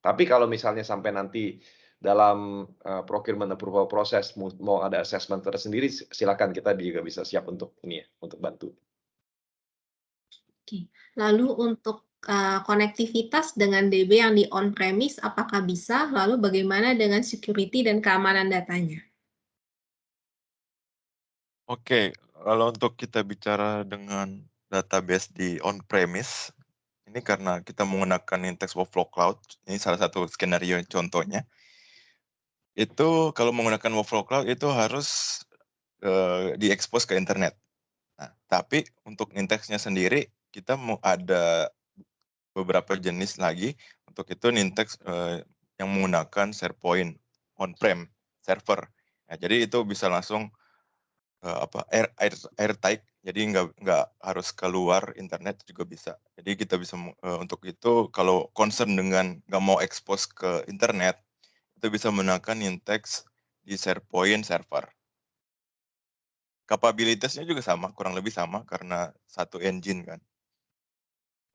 Tapi kalau misalnya sampai nanti dalam procurement approval process mau ada assessment tersendiri silakan kita juga bisa siap untuk ini ya, untuk bantu. Oke. Lalu untuk konektivitas dengan DB yang di on-premise, apakah bisa? Lalu bagaimana dengan security dan keamanan datanya? Oke, kalau untuk kita bicara dengan database di on-premise, ini karena kita menggunakan Nintex Workflow Cloud, ini salah satu skenario contohnya. Itu kalau menggunakan Workflow Cloud itu harus diekspos ke internet. Nah, tapi untuk Nintex-nya sendiri kita mau ada beberapa jenis lagi. Untuk itu Nintex yang menggunakan SharePoint on-prem server. Nah, jadi itu bisa langsung airtight, jadi nggak harus keluar internet juga bisa. Jadi kita bisa untuk itu kalau concern dengan nggak mau expose ke internet, itu bisa menggunakan Nintex di SharePoint server. Kapabilitasnya juga sama, kurang lebih sama karena satu engine kan.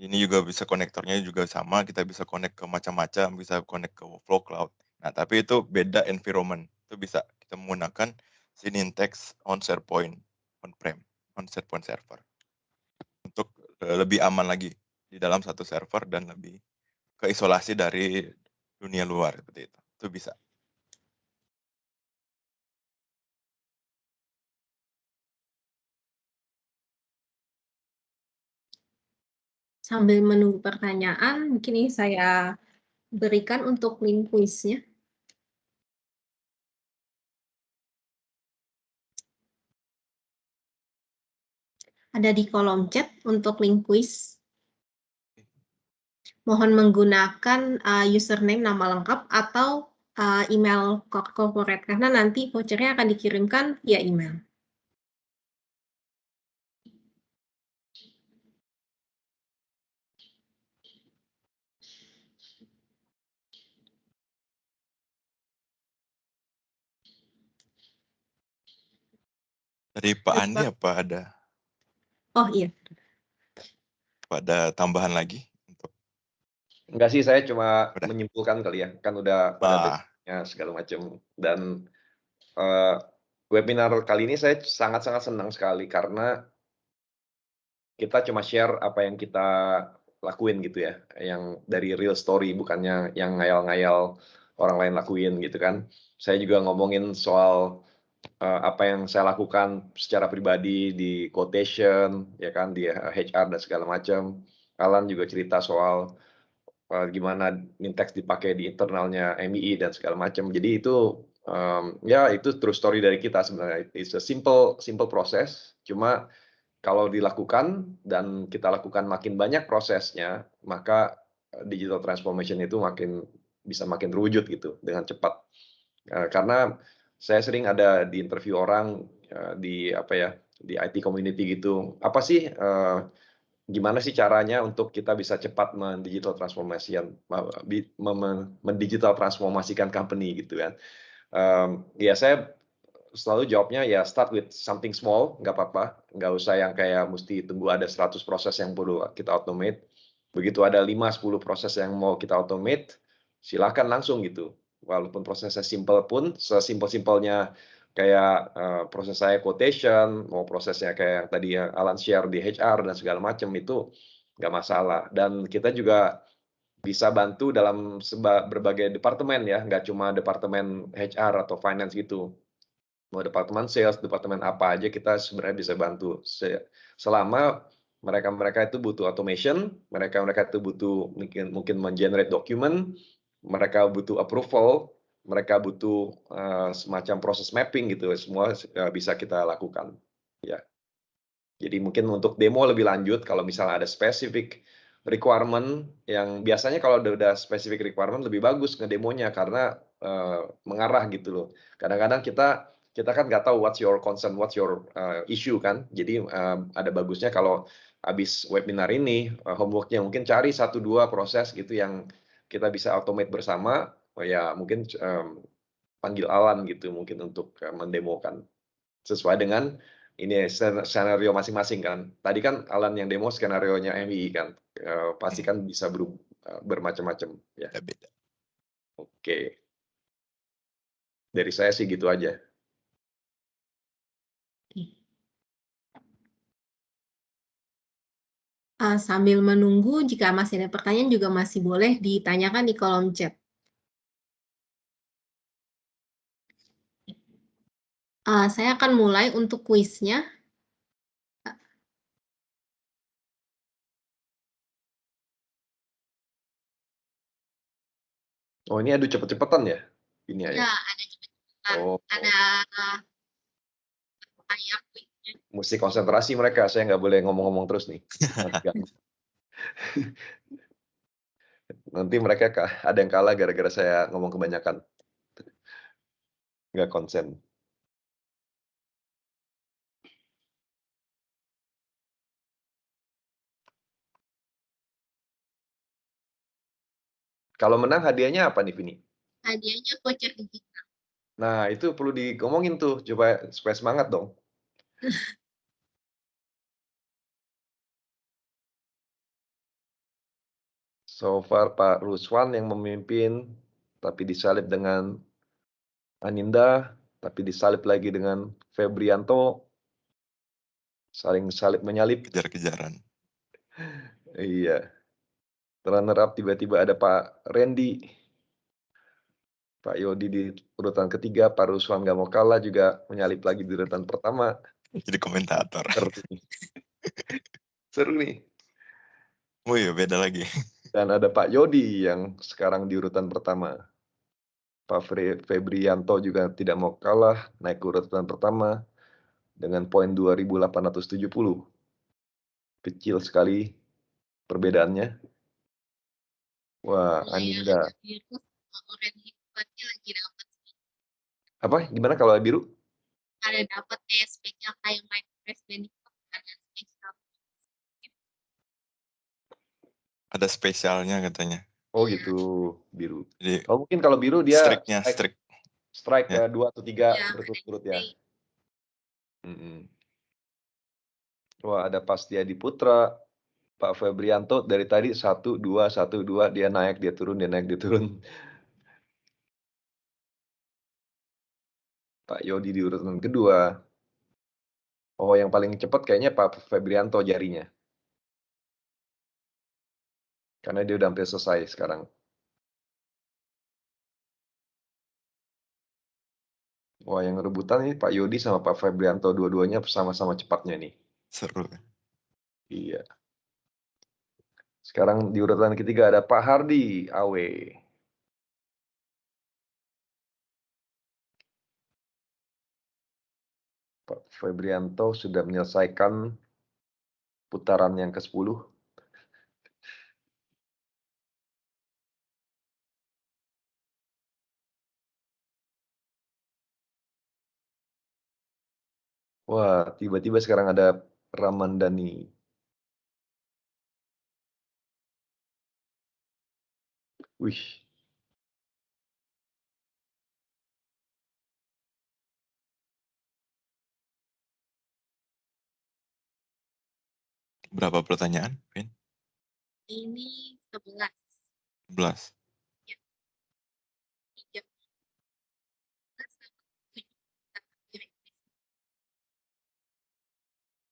Ini juga bisa konektornya juga sama, kita bisa connect ke macam-macam, bisa connect ke Workflow Cloud. Nah, tapi itu beda environment. Itu bisa kita menggunakan si Nintex on SharePoint on-prem, on SharePoint server. Untuk lebih aman lagi di dalam satu server dan lebih keisolasi dari dunia luar seperti itu. Itu bisa. Sambil menunggu pertanyaan, mungkin ini saya berikan untuk link kuisnya. Ada di kolom chat untuk link kuis. Mohon menggunakan username nama lengkap atau email corporate karena nanti vouchernya akan dikirimkan via email. Dari Pak Andi apa ada? Oh iya. Ada tambahan lagi? Enggak sih, saya cuma Udah? menyimpulkan kali ya, kan udah pada bentuknya segala macam. Dan webinar kali ini saya sangat-sangat senang sekali karena kita cuma share apa yang kita lakuin gitu ya, yang dari real story, bukannya yang ngayal-ngayal orang lain lakuin gitu kan. Saya juga ngomongin soal apa yang saya lakukan secara pribadi di quotation, ya kan, di HR dan segala macam. Alan juga cerita soal gimana Nintex dipakai di internalnya MII dan segala macam. Jadi itu ya itu true story dari kita sebenarnya. It's a simple proses. Cuma kalau dilakukan dan kita lakukan makin banyak prosesnya, maka digital transformation itu bisa makin terwujud gitu dengan cepat. Karena saya sering ada di interview orang di apa ya, di IT community gitu. Apa sih gimana sih caranya untuk kita bisa cepat mendigital transformasikan company gitu kan. Ya saya selalu jawabnya ya start with something small, nggak apa-apa. Nggak usah yang kayak mesti tunggu ada 100 proses yang perlu kita automate. Begitu ada 5-10 proses yang mau kita automate, silakan langsung gitu. Walaupun prosesnya simple pun, sesimpel-simpelnya kayak proses saya quotation, mau prosesnya kayak yang tadi yang Alan share di HR dan segala macam itu nggak masalah. Dan kita juga bisa bantu dalam berbagai departemen ya, nggak cuma departemen HR atau finance gitu. Mau departemen sales, departemen apa aja kita sebenarnya bisa bantu. Selama mereka itu butuh automation, mereka itu butuh mungkin mengenerate dokumen, mereka butuh approval, mereka butuh semacam proses mapping gitu, semua bisa kita lakukan. Ya. Jadi mungkin untuk demo lebih lanjut, kalau misalnya ada specific requirement yang biasanya kalau udah specific requirement lebih bagus ngedemonya karena mengarah gitu loh. Kadang-kadang kita kan nggak tahu what's your concern, what's your issue kan. Jadi ada bagusnya kalau habis webinar ini homeworknya mungkin cari 1-2 proses gitu yang kita bisa automate bersama. Ya mungkin panggil Alan gitu mungkin untuk mendemokan sesuai dengan ini skenario masing-masing kan. Tadi kan Alan yang demo skenarionya MI kan, pasti kan bisa bermacam-macam ya. Beda. Oke, dari saya sih gitu aja. Sambil menunggu, jika masih ada pertanyaan juga masih boleh ditanyakan di kolom chat. Saya akan mulai untuk kuisnya. Oh ini adu cepet-cepetan ya? Ini Ya, ya? ada cepet-cepetan. Oh, Ada kayak kuisnya. mesti konsentrasi mereka, saya nggak boleh ngomong-ngomong terus nih. Nanti mereka ada yang kalah gara-gara saya ngomong kebanyakan. Nggak konsen. Kalau menang hadiahnya apa nih, Vini? Hadiahnya voucher digital. Nah, itu perlu digomongin tuh, coba supaya semangat dong. So far Pak Ruswan yang memimpin, tapi disalib dengan Aninda, tapi disalib lagi dengan Febrianto, saling salib menyalip. Kejar-kejaran. Iya. Runner up tiba-tiba ada Pak Randy, Pak Yodi di urutan ketiga, Pak Ruswan gak mau kalah juga menyalip lagi di urutan pertama. Jadi komentator. Seru nih. Oh iya, beda lagi. Dan ada Pak Yodi yang sekarang di urutan pertama. Pak Febrianto juga tidak mau kalah, naik ke urutan pertama dengan poin 2.870. Kecil sekali perbedaannya. Wah, Kalau yang Aninda. ada biru sama oranye hikmatnya lagi dapat Apa? Gimana kalau biru? ada dapat kayak spesial kayak Minecraft Benefit ada spesial. Ada spesialnya katanya. Oh gitu, biru. Jadi Oh mungkin kalau biru dia strike ya. ya 2 atau 3 Ya, berturut-turut ya. Wah, ada Pastiadi Putra, Pak Febrianto dari tadi 1, 2, 1, 2, dia naik, dia turun, dia naik, dia turun. Pak Yodi di urutan kedua. Oh, yang paling cepat kayaknya Pak Febrianto jarinya. Karena dia udah hampir selesai sekarang. Wah, yang rebutan ini Pak Yodi sama Pak Febrianto, dua-duanya sama-sama cepatnya nih. Seru. Iya. Sekarang di urutan ketiga ada Pak Hardi, AW. Pak Febrianto sudah menyelesaikan putaran yang ke-10. Wah, tiba-tiba sekarang ada Ramandani. Wih, Berapa pertanyaan, Vin? Ini 11. 11. Ya. 13.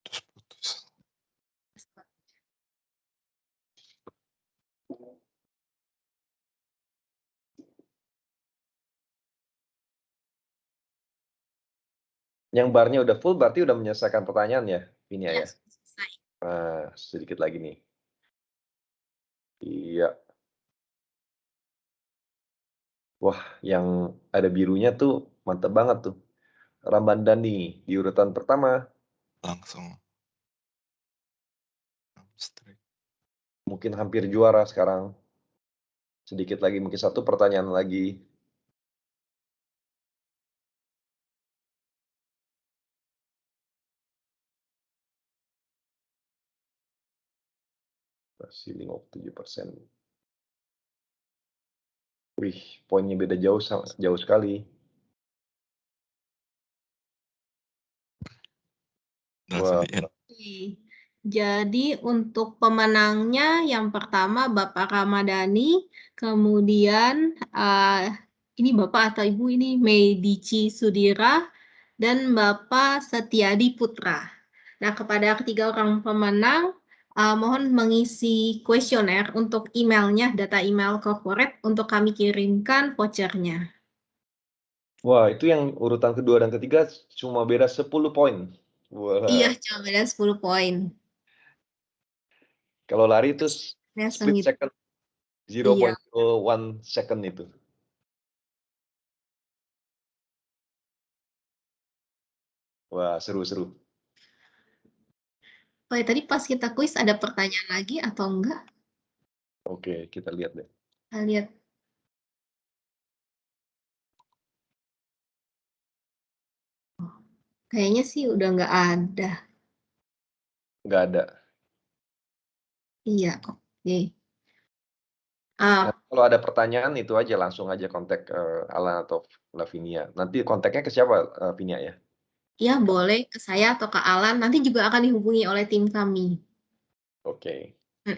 Terus putus. yang barnya udah full berarti udah menyelesaikan pertanyaan ya, Vini Ya, ya? selesai. Nah, sedikit lagi nih. Iya. Wah, yang ada birunya tuh mantep banget tuh. Ramandani di urutan pertama. Langsung. Strike. Mungkin hampir juara sekarang. Sedikit lagi, mungkin satu pertanyaan lagi. Masih 57%. Wih, poinnya beda jauh sekali. Wah, Oke. Jadi untuk pemenangnya yang pertama Bapak Ramadhani, kemudian ini Bapak atau Ibu ini Medici Sudira, dan Bapak Setiadi Putra. Nah, kepada ketiga orang pemenang, mohon mengisi kuesioner untuk emailnya, data email corporate, untuk kami kirimkan vouchernya. wah, itu yang urutan kedua dan ketiga cuma beda 10 poin. Wah. Iya, cuma beda 10 poin. Kalau lari itu Ya, split sengit. second, Iya. 0.01 second itu. Wah, seru-seru. Oh ya, tadi pas kita kuis ada pertanyaan lagi atau enggak? Oke, kita lihat deh. Kita lihat. Kayaknya sih udah nggak ada. Nggak ada. Iya, oke. Nah, kalau ada pertanyaan itu aja langsung aja kontak Alan atau Lavinia. Nanti kontaknya ke siapa, Vinia ya? Ya, boleh ke saya atau ke Alan. Nanti juga akan dihubungi oleh tim kami. Oke. Ya,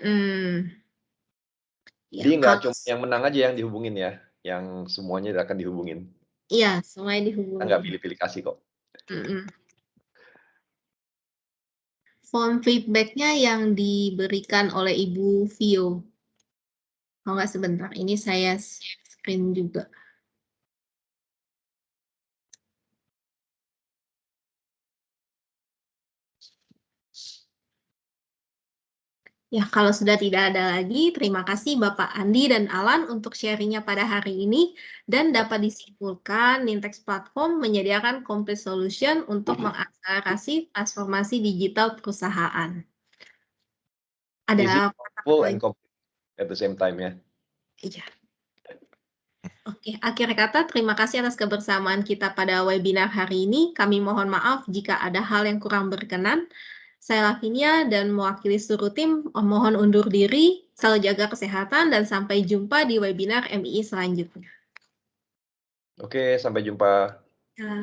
Jadi nggak kalau cuma yang menang aja yang dihubungin ya, yang semuanya akan dihubungin. iya, semuanya Kita dihubungi. nggak pilih-pilih kasih kok. Form feedback-nya yang diberikan oleh Ibu Vio. Kalau nggak sebentar, ini saya share screen juga. Ya, kalau sudah tidak ada lagi, terima kasih Bapak Andi dan Alan untuk sharingnya pada hari ini, dan dapat disimpulkan Nintex Platform menyediakan complete solution untuk mengakselerasi transformasi digital perusahaan. Easy, Ada full and complete at the same time ya. Iya. Oke, akhir kata terima kasih atas kebersamaan kita pada webinar hari ini. Kami mohon maaf jika ada hal yang kurang berkenan. Saya Lavinia dan mewakili seluruh tim mohon undur diri, selalu jaga kesehatan, dan sampai jumpa di webinar MII selanjutnya. Oke, sampai jumpa. Ya.